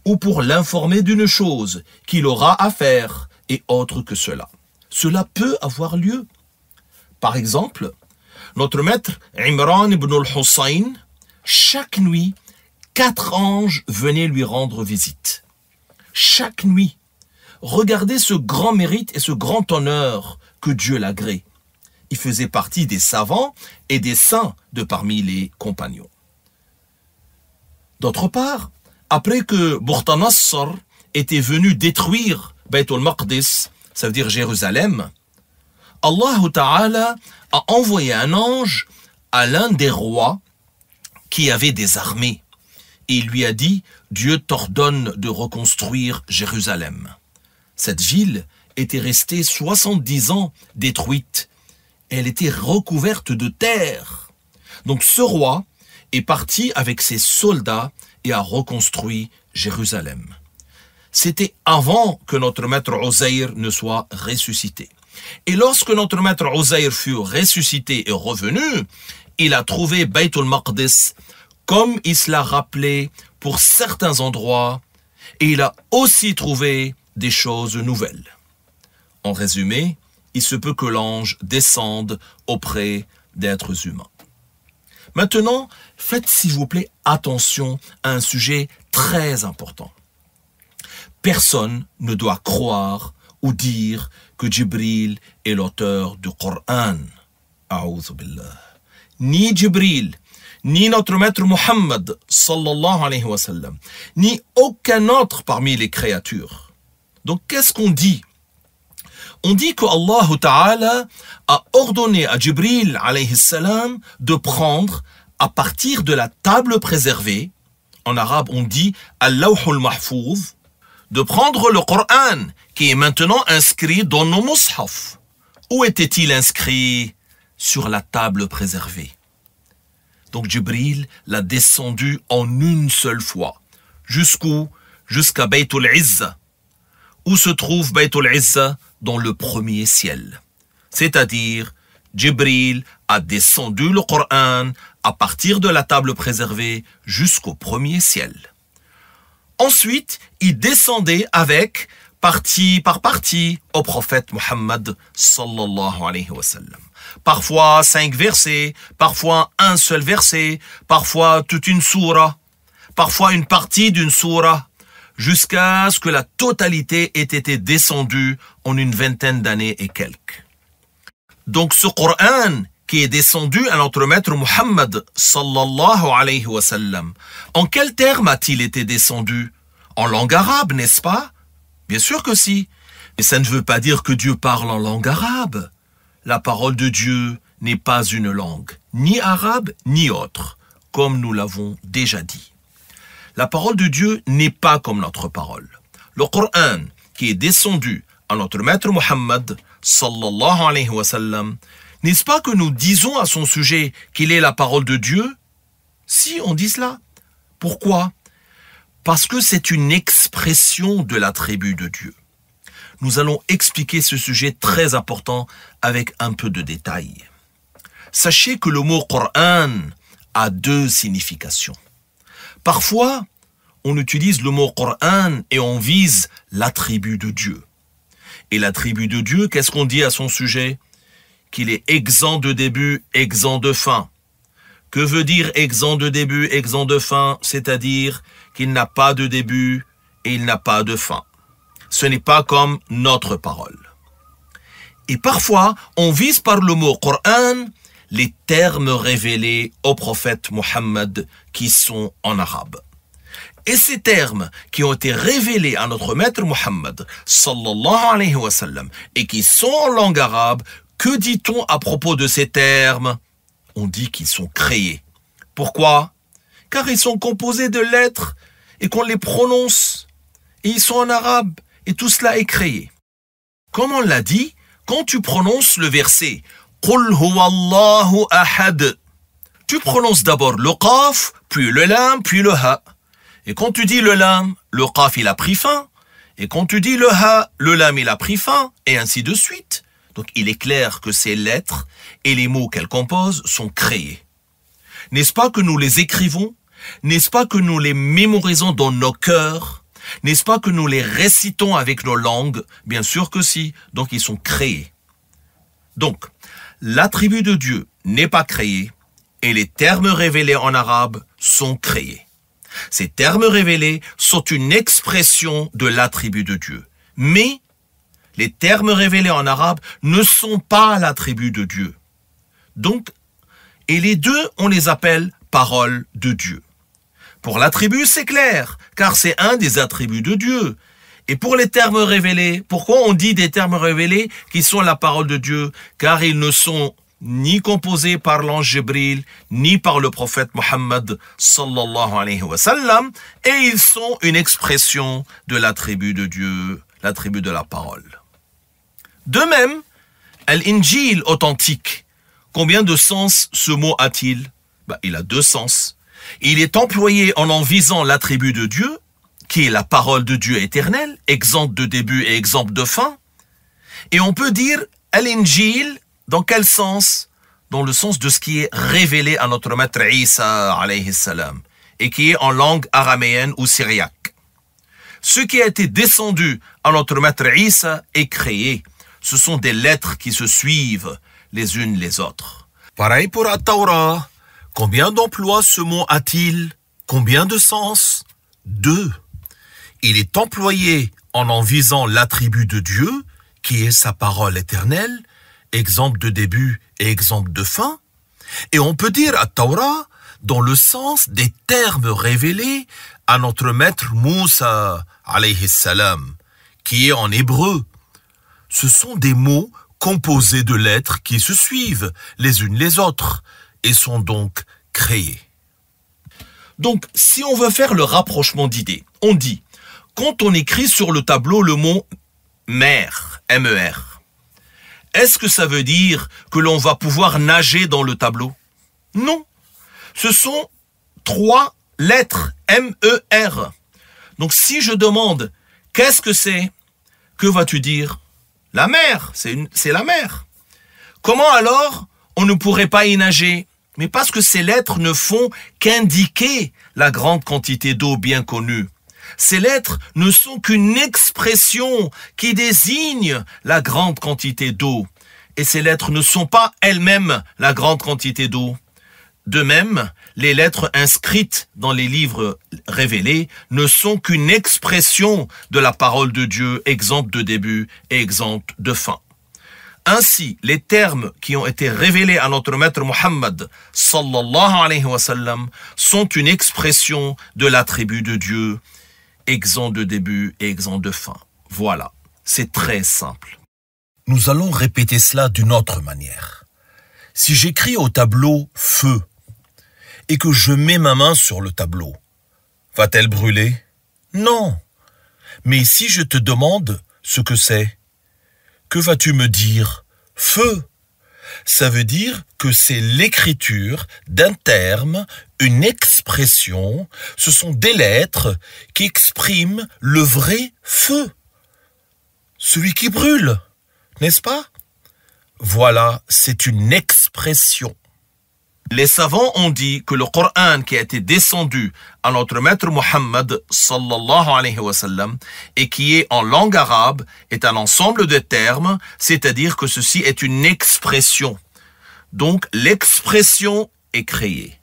[SPEAKER 15] ou pour l'informer d'une chose qu'il aura à faire et autre que cela. Cela peut avoir lieu. Par exemple, notre maître Imran ibn al-Hussein, chaque nuit, 4 anges venaient lui rendre visite. Chaque nuit. Regardez ce grand mérite et ce grand honneur que Dieu l'agrée. Il faisait partie des savants et des saints de parmi les compagnons. D'autre part, après que Bukhta-Nassar était venu détruire Bayt al-Maqdis, ça veut dire Jérusalem, Allah Ta'ala a envoyé un ange à l'un des rois qui avait des armées. Et il lui a dit, Dieu t'ordonne de reconstruire Jérusalem. Cette ville était restée 70 ans détruite. Elle était recouverte de terre. Donc ce roi est parti avec ses soldats et a reconstruit Jérusalem. C'était avant que notre maître Uzayr ne soit ressuscité. Et lorsque notre maître Uzayr fut ressuscité et revenu, il a trouvé Bayt al-Maqdis comme il se l'a rappelé pour certains endroits, et il a aussi trouvé des choses nouvelles. En résumé, il se peut que l'ange descende auprès d'êtres humains. Maintenant, faites s'il vous plaît attention à un sujet très important. Personne ne doit croire ou dire que Jibril est l'auteur du Coran. A'oudhu billah. Ni Jibril, ni notre maître Muhammad sallallahu alayhi wa sallam, ni aucun autre parmi les créatures. Donc qu'est-ce qu'on dit? On dit que Allah Ta'ala a ordonné à Jibril alayhi salam de prendre à partir de la table préservée, en arabe on dit Al-Lawhul Mahfouz, de prendre le Coran qui est maintenant inscrit dans nos mushaf. Où était-il inscrit? Sur la table préservée. Donc Jibril l'a descendu en une seule fois. Jusqu'où? Jusqu'à Bayt al-Izza. Où se trouve Bayt al-Izza? Dans le premier ciel. C'est-à-dire, Jibril a descendu le Coran à partir de la table préservée jusqu'au premier ciel. Ensuite, il descendait avec, partie par partie, au prophète Muhammad sallallahu alayhi wa sallam. Parfois 5 versets, parfois un seul verset, parfois toute une sourate, parfois une partie d'une sourate, jusqu'à ce que la totalité ait été descendue en une vingtaine d'années et quelques. Donc ce Coran qui est descendu à notre maître Muhammad sallallahu alayhi wa sallam, en quels termes a-t-il été descendu? En langue arabe, n'est-ce pas? Bien sûr que si. Mais ça ne veut pas dire que Dieu parle en langue arabe. La parole de Dieu n'est pas une langue, ni arabe, ni autre, comme nous l'avons déjà dit. La parole de Dieu n'est pas comme notre parole. Le Coran qui est descendu à notre maître Muhammad sallallahu alayhi wa sallam, n'est-ce pas que nous disons à son sujet qu'il est la parole de Dieu? Si, on dit cela. Pourquoi? Parce que c'est une expression de l'attribut de Dieu. Nous allons expliquer ce sujet très important avec un peu de détail. Sachez que le mot Coran a 2 significations. Parfois, on utilise le mot Coran et on vise l'attribut de Dieu. Et l'attribut de Dieu, qu'est-ce qu'on dit à son sujet? Qu'il est exempt de début, exempt de fin. Que veut dire exempt de début, exempt de fin? C'est-à-dire qu'il n'a pas de début et il n'a pas de fin. Ce n'est pas comme notre parole. Et parfois, on vise par le mot Coran les termes révélés au prophète Mohammed qui sont en arabe. Et ces termes qui ont été révélés à notre maître Mohammed sallallahu alayhi wa sallam et qui sont en langue arabe, que dit-on à propos de ces termes? On dit qu'ils sont créés. Pourquoi? Car ils sont composés de lettres et qu'on les prononce. Et ils sont en arabe et tout cela est créé. Comme on l'a dit, quand tu prononces le verset « Qul huwa Allahu ahad », tu prononces d'abord le qaf, puis le lam, puis le ha. Et quand tu dis le lam, le qaf il a pris fin. Et quand tu dis le ha, le lam il a pris fin, et ainsi de suite. Donc il est clair que ces lettres et les mots qu'elles composent sont créés. N'est-ce pas que nous les écrivons? N'est-ce pas que nous les mémorisons dans nos cœurs? N'est-ce pas que nous les récitons avec nos langues? Bien sûr que si. Donc ils sont créés. Donc, l'attribut de Dieu n'est pas créé et les termes révélés en arabe sont créés. Ces termes révélés sont une expression de l'attribut de Dieu. Mais les termes révélés en arabe ne sont pas l'attribut de Dieu. Donc, et les deux, on les appelle paroles de Dieu. Pour l'attribut, c'est clair, car c'est un des attributs de Dieu. Et pour les termes révélés, pourquoi on dit des termes révélés qui sont la parole de Dieu? Car ils ne sont ni composés par l'ange Jibril, ni par le prophète Mohammed sallallahu alayhi wa sallam, et ils sont une expression de l'attribut de Dieu, l'attribut de la parole. De même, l'Injil authentique, combien de sens ce mot a-t-il? Il a deux sens. Il est employé en visant l'attribut de Dieu, qui est la parole de Dieu éternelle, exemple de début et exemple de fin. Et on peut dire l'Injil, dans quel sens? Dans le sens de ce qui est révélé à notre maître Isa, alayhi salam, et qui est en langue araméenne ou syriaque. Ce qui a été descendu à notre maître Isa est créé. Ce sont des lettres qui se suivent les unes les autres. Pareil pour la Torah. Combien d'emplois ce mot a-t-il? Combien de sens? 2. Il est employé en visant l'attribut de Dieu, qui est sa parole éternelle, exemple de début et exemple de fin. Et on peut dire à Torah dans le sens des termes révélés à notre maître Moussa, alayhi salam, qui est en hébreu. Ce sont des mots composés de lettres qui se suivent les unes les autres et sont donc créés. Donc, si on veut faire le rapprochement d'idées, on dit, quand on écrit sur le tableau le mot mer, M-E-R, est-ce que ça veut dire que l'on va pouvoir nager dans le tableau? Non. Ce sont 3 lettres, M-E-R. Donc, si je demande, qu'est-ce que c'est? Que vas-tu dire? La mer, c'est la mer. Comment alors on ne pourrait pas y nager? Mais parce que ces lettres ne font qu'indiquer la grande quantité d'eau bien connue. Ces lettres ne sont qu'une expression qui désigne la grande quantité d'eau. Et ces lettres ne sont pas elles-mêmes la grande quantité d'eau. De même, les lettres inscrites dans les livres révélés ne sont qu'une expression de la parole de Dieu, exemple de début et exemple de fin. Ainsi, les termes qui ont été révélés à notre maître Mohammed sallallahu alayhi wa sallam sont une expression de l'attribut de Dieu, exemple de début et exemple de fin. Voilà, c'est très simple. Nous allons répéter cela d'une autre manière. Si j'écris au tableau « feu » et que je mets ma main sur le tableau, va-t-elle brûler? Non. Mais si je te demande ce que c'est, que vas-tu me dire? Feu. Ça veut dire que c'est l'écriture d'un terme, une expression, ce sont des lettres qui expriment le vrai feu. Celui qui brûle, n'est-ce pas? Voilà, c'est une expression. Les savants ont dit que le Coran qui a été descendu à notre maître Mohammed sallallahu alayhi wa sallam et qui est en langue arabe est un ensemble de termes, c'est-à-dire que ceci est une expression. Donc l'expression est créée.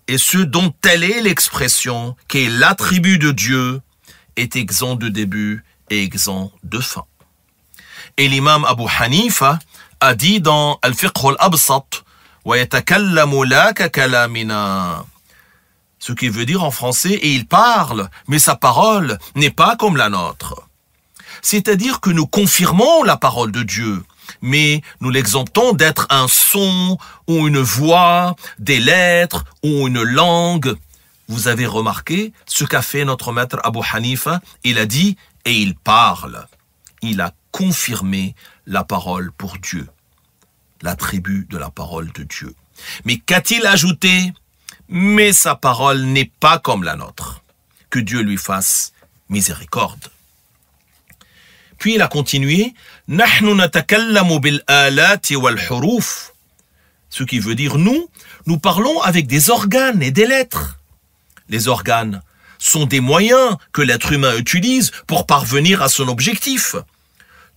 [SPEAKER 15] Et ce dont elle est l'expression, qui est l'attribut de Dieu, est exempt de début, et exempt de faim. Et l'imam Abu Hanifa a dit dans Al-Fiqh al-Absat wa yatakallamu la ka kalamina, ce qui veut dire en français, et il parle, mais sa parole n'est pas comme la nôtre. C'est-à-dire que nous confirmons la parole de Dieu, mais nous l'exemptons d'être un son ou une voix, des lettres ou une langue. Vous avez remarqué ce qu'a fait notre maître Abu Hanifa? Il a dit « et il parle ». Il a confirmé la parole pour Dieu, l'attribut de la parole de Dieu. Mais qu'a-t-il ajouté? Mais sa parole n'est pas comme la nôtre. Que Dieu lui fasse miséricorde. Puis il a continué « Nahnu natakallamu bil alati wal huruf », ce qui veut dire nous parlons avec des organes et des lettres. Les organes sont des moyens que l'être humain utilise pour parvenir à son objectif.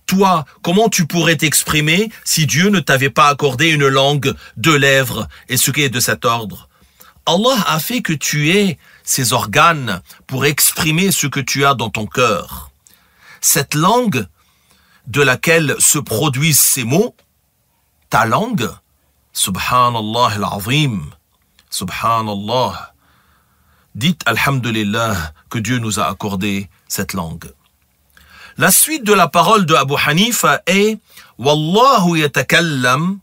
[SPEAKER 15] Toi, comment tu pourrais t'exprimer si Dieu ne t'avait pas accordé une langue, 2 lèvres et ce qui est de cet ordre? Allah a fait que tu aies ces organes pour exprimer ce que tu as dans ton cœur. Cette langue de laquelle se produisent ces mots, ta langue, Subhanallah al-Azim, Subhanallah, dites Alhamdulillah que Dieu nous a accordé cette langue. La suite de la parole de Abu Hanifa est Wallahu yatakallam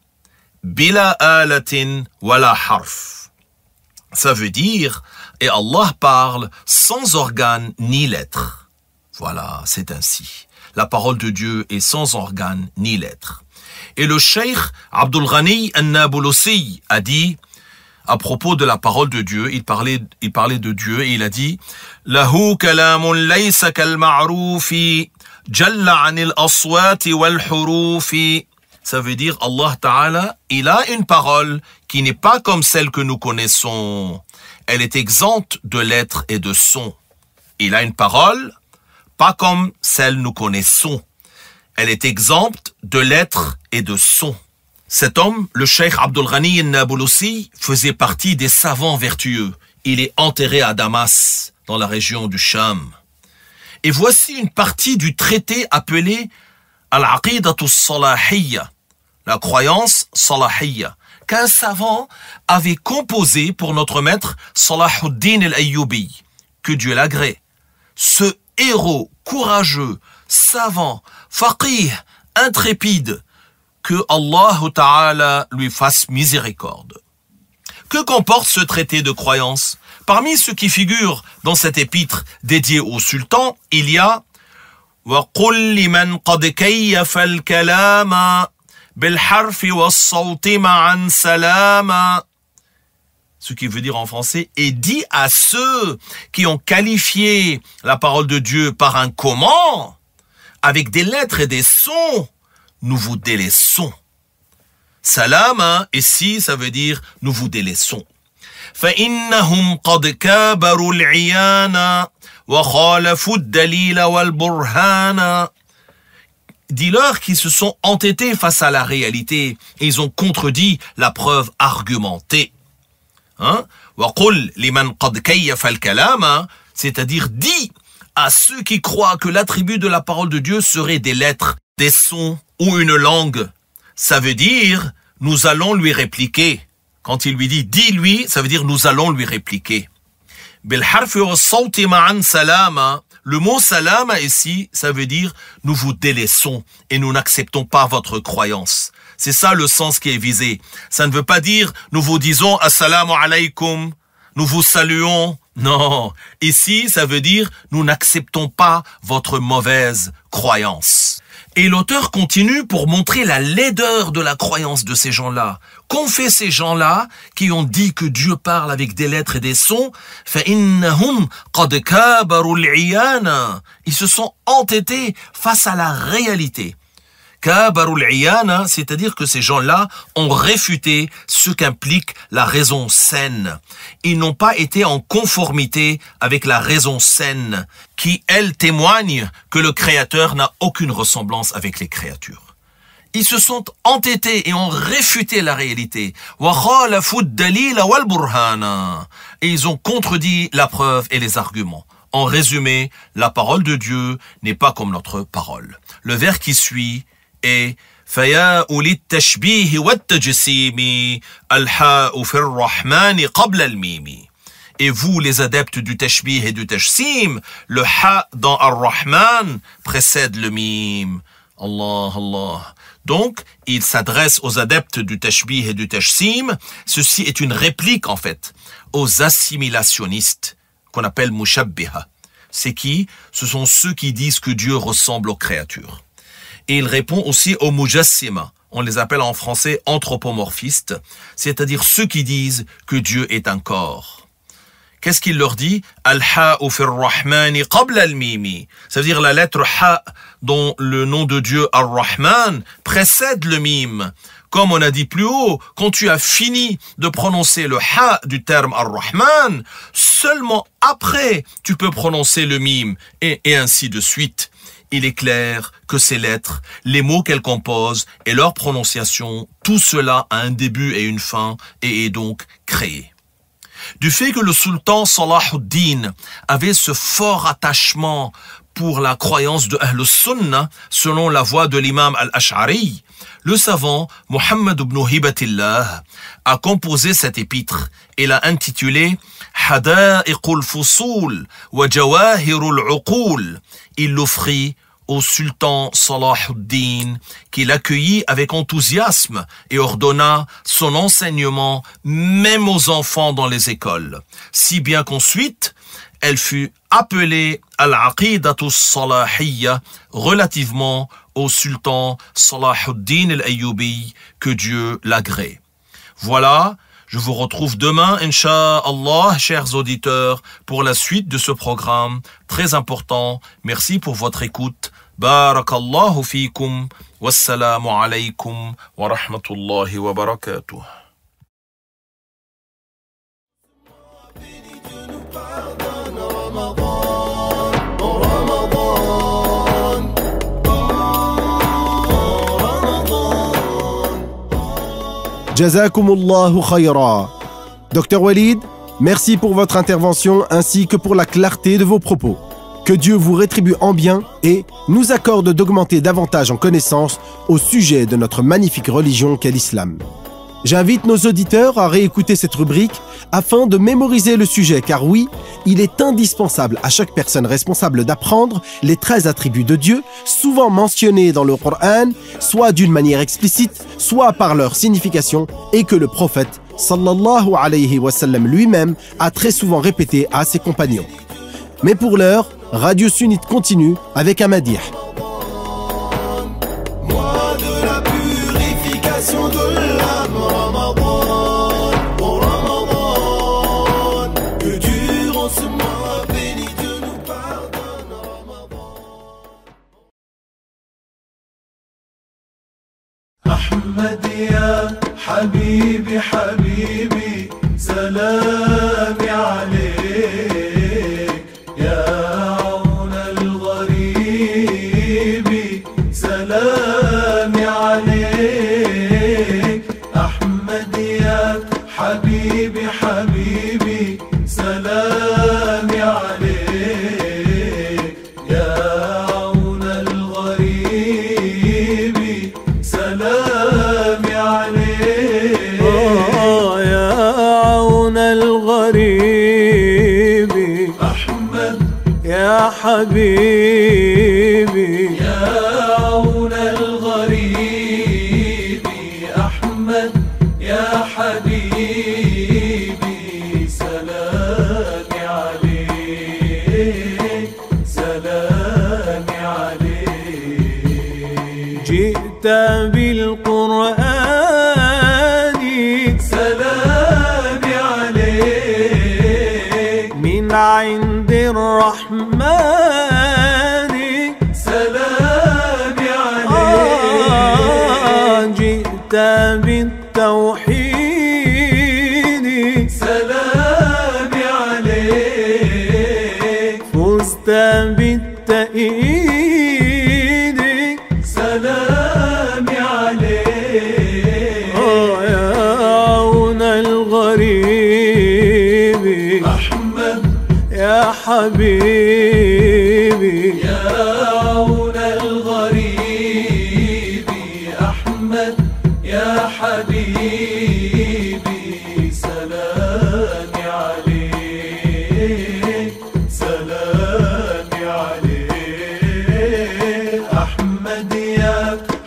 [SPEAKER 15] bila alatin wala harf. Ça veut dire, et Allah parle sans organe ni lettre. Voilà, c'est ainsi. La parole de Dieu est sans organe ni lettre. Et le cheikh Abdul Ghani al-Nabulusi a dit, à propos de la parole de Dieu, il parlait de Dieu et il a dit Lahu kalamun laysa kal ma'rufi jalla 'anil aswati wal hurufi. Ça veut dire Allah Ta'ala, il a une parole qui n'est pas comme celle que nous connaissons. Elle est exempte de lettres et de sons. Il a une parole pas comme celle nous connaissons. Elle est exempte de lettres et de sons. Cet homme, le cheikh Abdul Ghani al-Nabulusi, faisait partie des savants vertueux. Il est enterré à Damas, dans la région du Sham. Et voici une partie du traité appelé Al-Aqidatu Salahiyya, la croyance Salahiyya, qu'un savant avait composé pour notre maître Salahuddin al-Ayyubi, que Dieu l'agrée. Ce héros courageux, savant, faqih, intrépide, que Allah Ta'ala lui fasse miséricorde. Que comporte ce traité de croyance? Parmi ceux qui figurent dans cet épître dédié au sultan, il y a وَقُلْ لِمَنْ قَدْ كَيَّفَ الْكَلَامَ بِالْحَرْفِ وَالصَّوْتِ مَعًا سَلَامًا. Ce qui veut dire en français, et dit à ceux qui ont qualifié la parole de Dieu par un comment, avec des lettres et des sons, nous vous délaissons. Salam, ici, ça veut dire nous vous délaissons. فَإِنَّهُمْ قَدْ كَابَرُوا الْعِيَانَ وَخَالَفُوا الدَّلِيلَ وَالْبُرْهَانَ. Dis-leur qu'ils se sont entêtés face à la réalité et ils ont contredit la preuve argumentée. وَقُلْ لِمَنْ قَدْ كَيَّفَ الْكَلَامَ, c'est-à-dire dis à ceux qui croient que l'attribut de la parole de Dieu serait des lettres, des sons ou une langue. Ça veut dire nous allons lui répliquer. Quand il lui dit dis-lui, ça veut dire nous allons lui répliquer. بِالْحَرْفِ وَالصَّوْتِ مَعًا سَلَامًا. Le mot salama ici, ça veut dire nous vous délaissons et nous n'acceptons pas votre croyance. C'est ça le sens qui est visé. Ça ne veut pas dire nous vous disons assalamu alaykum, nous vous saluons. Non, ici ça veut dire nous n'acceptons pas votre mauvaise croyance. Et l'auteur continue pour montrer la laideur de la croyance de ces gens-là. Qu'ont fait ces gens-là qui ont dit que Dieu parle avec des lettres et des sons? فَإِنَّهُمْ قَدْ كَابَرُوا الْعِيَانَ. Ils se sont entêtés face à la réalité. كَابَرُوا الْعِيَانَ, c'est-à-dire que ces gens-là ont réfuté ce qu'implique la raison saine. Ils n'ont pas été en conformité avec la raison saine, qui, elle, témoigne que le Créateur n'a aucune ressemblance avec les créatures. Ils se sont entêtés et ont réfuté la réalité. وَخَالَفُوا الدَّلِيلَ وَالْبُرْهَانَ. Et ils ont contredit la preuve et les arguments. En résumé, la parole de Dieu n'est pas comme notre parole. Le vers qui suit est فَيَا أُولِي التَّشْبِيهِ وَالتَّجْسِيمِ الْحَاءُ فِي الرَّحْمَنِ قَبْلَ الْمِيمِ. Et vous, les adeptes du tashbih et du tashsim, le ha dans Ar-Rahman précède le mim. Allah, Allah. Donc, il s'adresse aux adeptes du tashbih et du tashsim. Ceci est une réplique, en fait, aux assimilationnistes, qu'on appelle mushabbiha. C'est qui? Ce sont ceux qui disent que Dieu ressemble aux créatures. Et il répond aussi aux mujassima. On les appelle en français anthropomorphistes, c'est-à-dire ceux qui disent que Dieu est un corps. Qu'est-ce qu'il leur dit? Al-ha'u fi ar-Rahmani qabla al-mimi. Ça veut dire la lettre ha dont le nom de Dieu Ar-Rahman précède le mime. Comme on a dit plus haut, quand tu as fini de prononcer le ha du terme Ar-Rahman, seulement après tu peux prononcer le mime et ainsi de suite. Il est clair que ces lettres, les mots qu'elles composent et leur prononciation, tout cela a un début et une fin et est donc créé. Du fait que le sultan Salahuddin avait ce fort attachement pour la croyance de Ahl Sunnah, selon la voix de l'imam Al-Ash'ari, le savant Muhammad ibn Hibatillah a composé cet épître et l'a intitulé Hada'iqul Fusul wa Jawahirul Uqul. Il l'offrit au sultan Salahuddin, qui l'accueillit avec enthousiasme et ordonna son enseignement même aux enfants dans les écoles, si bien qu'ensuite elle fut appelée Al-Aqidatu Salahiyya relativement au sultan Salahuddin al-Ayyubi, que Dieu l'agrée. Voilà, je vous retrouve demain, Inch'Allah, chers auditeurs, pour la suite de ce programme très important. Merci pour votre écoute. Barakallahu fikum. Wassalamu alaykum wa rahmatullahi wa barakatuh.
[SPEAKER 4] Jazakumullahu khayra. Docteur Walid, merci pour votre intervention ainsi que pour la clarté de vos propos. Que Dieu vous rétribue en bien et nous accorde d'augmenter davantage en connaissance au sujet de notre magnifique religion qu'est l'islam. J'invite nos auditeurs à réécouter cette rubrique afin de mémoriser le sujet, car oui, il est indispensable à chaque personne responsable d'apprendre les 13 attributs de Dieu, souvent mentionnés dans le Coran, soit d'une manière explicite, soit par leur signification, et que le prophète sallallahu alayhi wa sallam lui-même a très souvent répété à ses compagnons. Mais pour l'heure, Radio Sunnite continue avec un madih.
[SPEAKER 3] Mois de la purification de l'âme, Ramadan, oh Ramadan, que durant ce mois béni Dieu nous pardonne, Ramadan. Ahmad ya Habibi Habibi, salami alayk, ya aoun al-gharibi, salami alayk. Ahmad ya Habibi Habibi, salami alayk, ya aoun al-gharibi, salami alayk.
[SPEAKER 5] Oh, ya aoun al-gharibi,
[SPEAKER 3] Ahmad
[SPEAKER 5] ya habibi,
[SPEAKER 3] ya aoun al-gharibi, Ahmad ya habibi, salami alayk, salami alayk.
[SPEAKER 5] جئت بالقرآن
[SPEAKER 3] سلامي عليك
[SPEAKER 5] من عند الرحمن
[SPEAKER 3] سلامي عليك
[SPEAKER 5] جئت بالتوحيد
[SPEAKER 3] سلامي عليك
[SPEAKER 5] فزت بالتأييد
[SPEAKER 3] سلامي عليك
[SPEAKER 5] يا عون الغريب
[SPEAKER 3] أحمد
[SPEAKER 5] يا حبيبي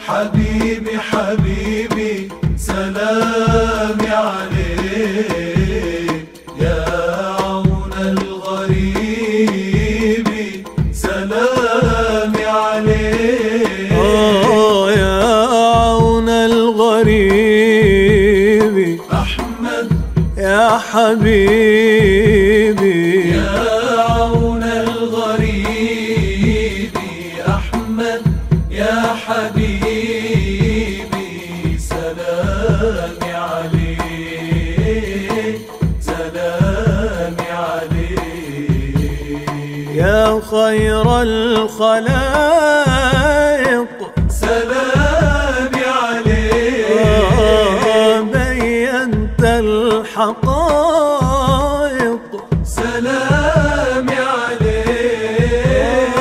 [SPEAKER 14] حبيبي حبيبي سلامي عليك يا عون الغريب سلامي عليك
[SPEAKER 5] يا عون الغريب
[SPEAKER 14] أحمد
[SPEAKER 5] يا حبيبي
[SPEAKER 14] يا عون الغريب أحمد يا حبيبي سلامي عليك سلامي عليك
[SPEAKER 5] يا خير الخلائق
[SPEAKER 14] سلامي عليك
[SPEAKER 5] بينت الحقائق
[SPEAKER 14] سلامي عليك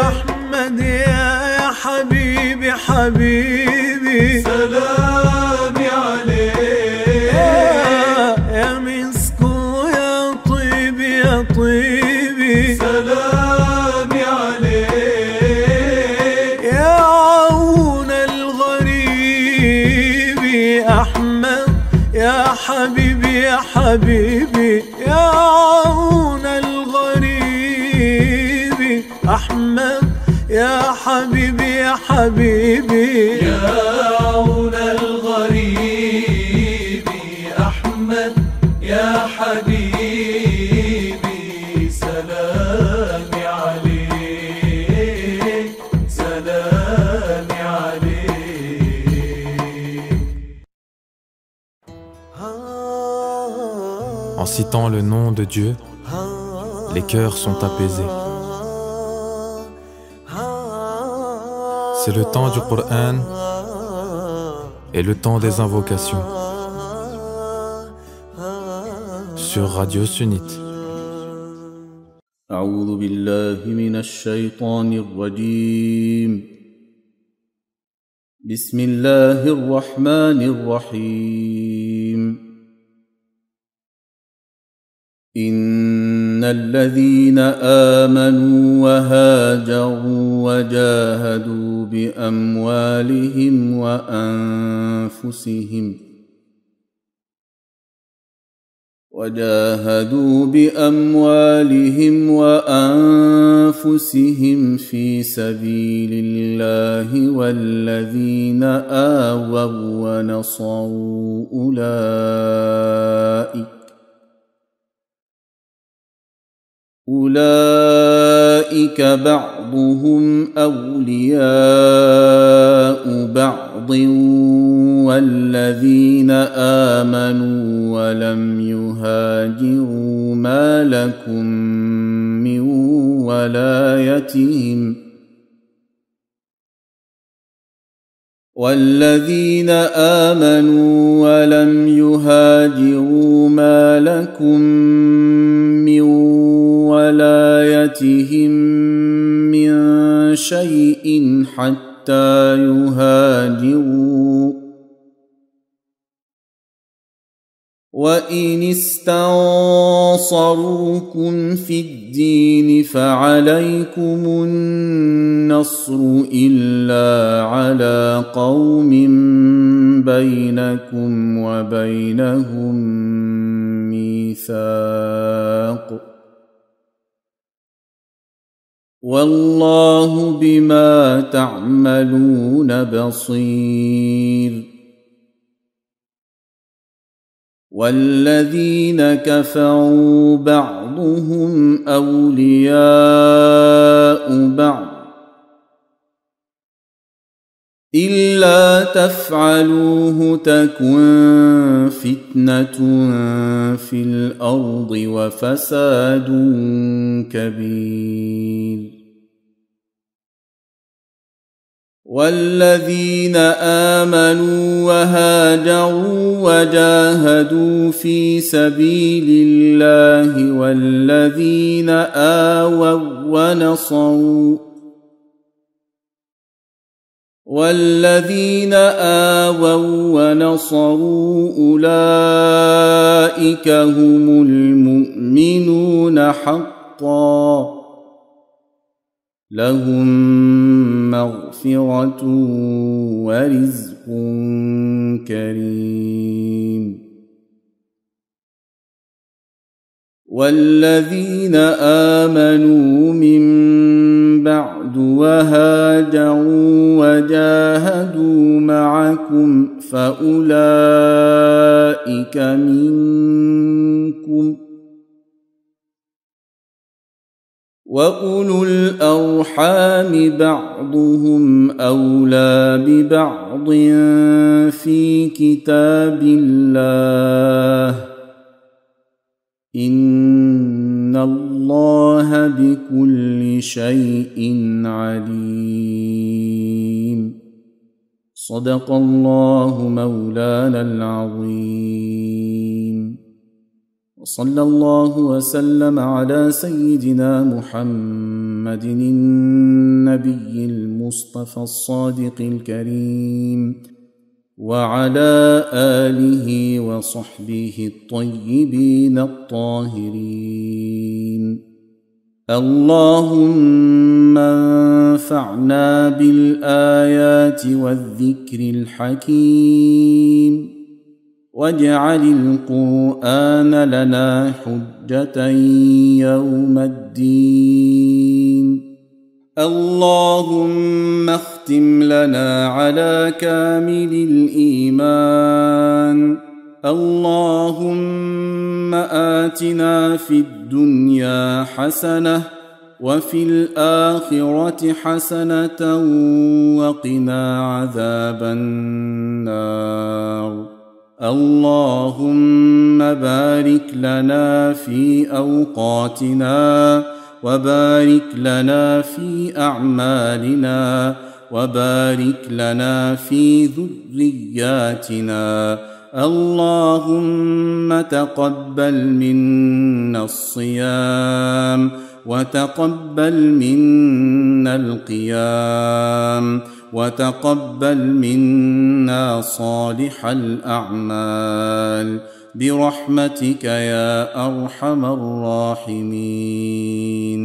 [SPEAKER 5] أحمد يا حبيبي حبيبي
[SPEAKER 14] سلامي عليك
[SPEAKER 5] يا مسك يا طيب يا طيبي
[SPEAKER 14] سلامي عليك
[SPEAKER 5] يا عون الغريب أحمد يا حبيبي يا حبيبي يا عون الغريب أحمد يا حبيبي يا حبيبي
[SPEAKER 14] يا عون الغريب أحمد يا حبيبي سلامي عليك سلامي عليك.
[SPEAKER 2] En citant le nom de Dieu, les cœurs sont apaisés. C'est le temps du Coran et le temps des invocations sur Radio Sunnite.
[SPEAKER 16] أعوذ بالله من الشيطان الرجيم. بسم الله الرحمن الرحيم. إن الذين آمنوا وهاجروا وجاهدوا بأموالهم وأنفسهم في سبيل الله والذين آووا ونصروا أولئك بعضهم أولياء بعض والذين آمنوا ولم يهاجروا ما لكم من ولايتهم من شيء حتى يهاجروا وإن استنصروكم في الدين فعليكم النصر إلا على قوم بينكم وبينهم ميثاق والله بما تعملون بصير. والذين كفروا بعضهم أولياء بعض إلا تفعلوه تكن فتنة في الأرض وفساد كبير. والذين آمنوا وهاجروا وجاهدوا في سبيل الله والذين آووا ونصروا أولئك هم المؤمنون حقا لهم مغفرة ورزق كريم. والذين آمنوا من بعد وهاجروا وجاهدوا معكم فأولئك منكم، وأولو الأرحام بعضهم أولى ببعض في كتاب الله إن الله بكل شيء عليم. صدق الله مولانا العظيم. وصلى الله وسلم على سيدنا محمد النبي المصطفى الصادق الكريم وعلى آله وصحبه الطيبين الطاهرين. اللهم انفعنا بالآيات والذكر الحكيم، واجعل القرآن لنا حجة يوم الدين. اللهم اختم لنا على كامل الإيمان. اللهم آتنا في الدنيا حسنة وفي الآخرة حسنة وقنا عذاب النار. اللهم بارك لنا في أوقاتنا، وبارك لنا في أعمالنا، وبارك لنا في ذرياتنا. اللهم تقبل منا الصيام، وتقبل منا القيام، وتقبل منا صالح الأعمال برحمتك يا أرحم الراحمين.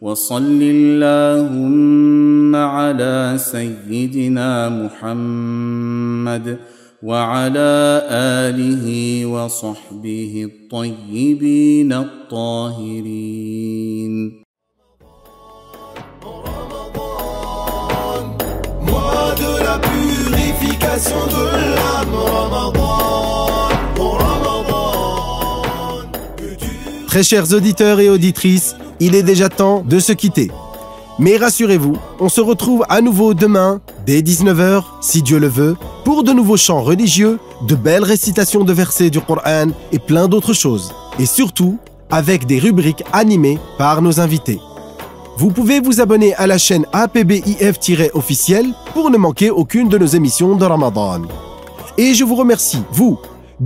[SPEAKER 16] وصل اللهم على سيدنا محمد وعلى آله وصحبه الطيبين الطاهرين.
[SPEAKER 3] Mois de la purification de l'âme, Ramadan.
[SPEAKER 4] Très chers auditeurs et auditrices, il est déjà temps de se quitter. Mais rassurez-vous, on se retrouve à nouveau demain, dès 19h, si Dieu le veut, pour de nouveaux chants religieux, de belles récitations de versets du Coran et plein d'autres choses. Et surtout, avec des rubriques animées par nos invités. Vous pouvez vous abonner à la chaîne APBIF-officielle pour ne manquer aucune de nos émissions de Ramadan. Et je vous remercie, vous,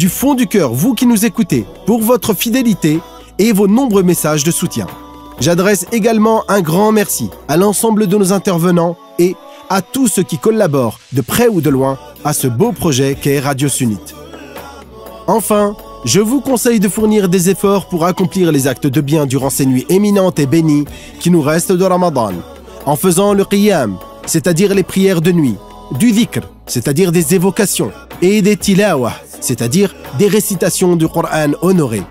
[SPEAKER 4] du fond du cœur, vous qui nous écoutez, pour votre fidélité et vos nombreux messages de soutien. J'adresse également un grand merci à l'ensemble de nos intervenants et à tous ceux qui collaborent de près ou de loin à ce beau projet qu'est Radio Sunnite. Enfin, je vous conseille de fournir des efforts pour accomplir les actes de bien durant ces nuits éminentes et bénies qui nous restent de Ramadan, en faisant le qiyam, c'est-à-dire les prières de nuit, du dhikr, c'est-à-dire des évocations, et des tilawah, c'est-à-dire des récitations du Coran honoré.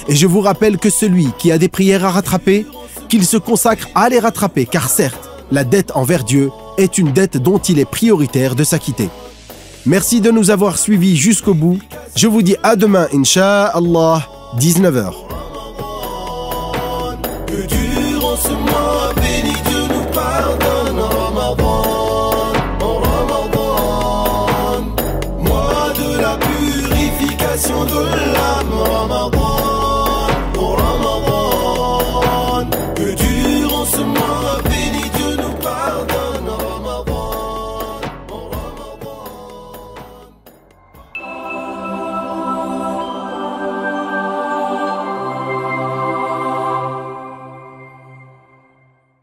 [SPEAKER 4] Et je vous rappelle que celui qui a des prières à rattraper, qu'il se consacre à les rattraper, car certes, la dette envers Dieu est une dette dont il est prioritaire de s'acquitter. Merci de nous avoir suivis jusqu'au bout. Je vous dis à demain, Inch'Allah, 19h.
[SPEAKER 3] Que durant ce mois béni, Dieu nous pardonne, Ramadan, mois de la purification de l'âme, Ramadan.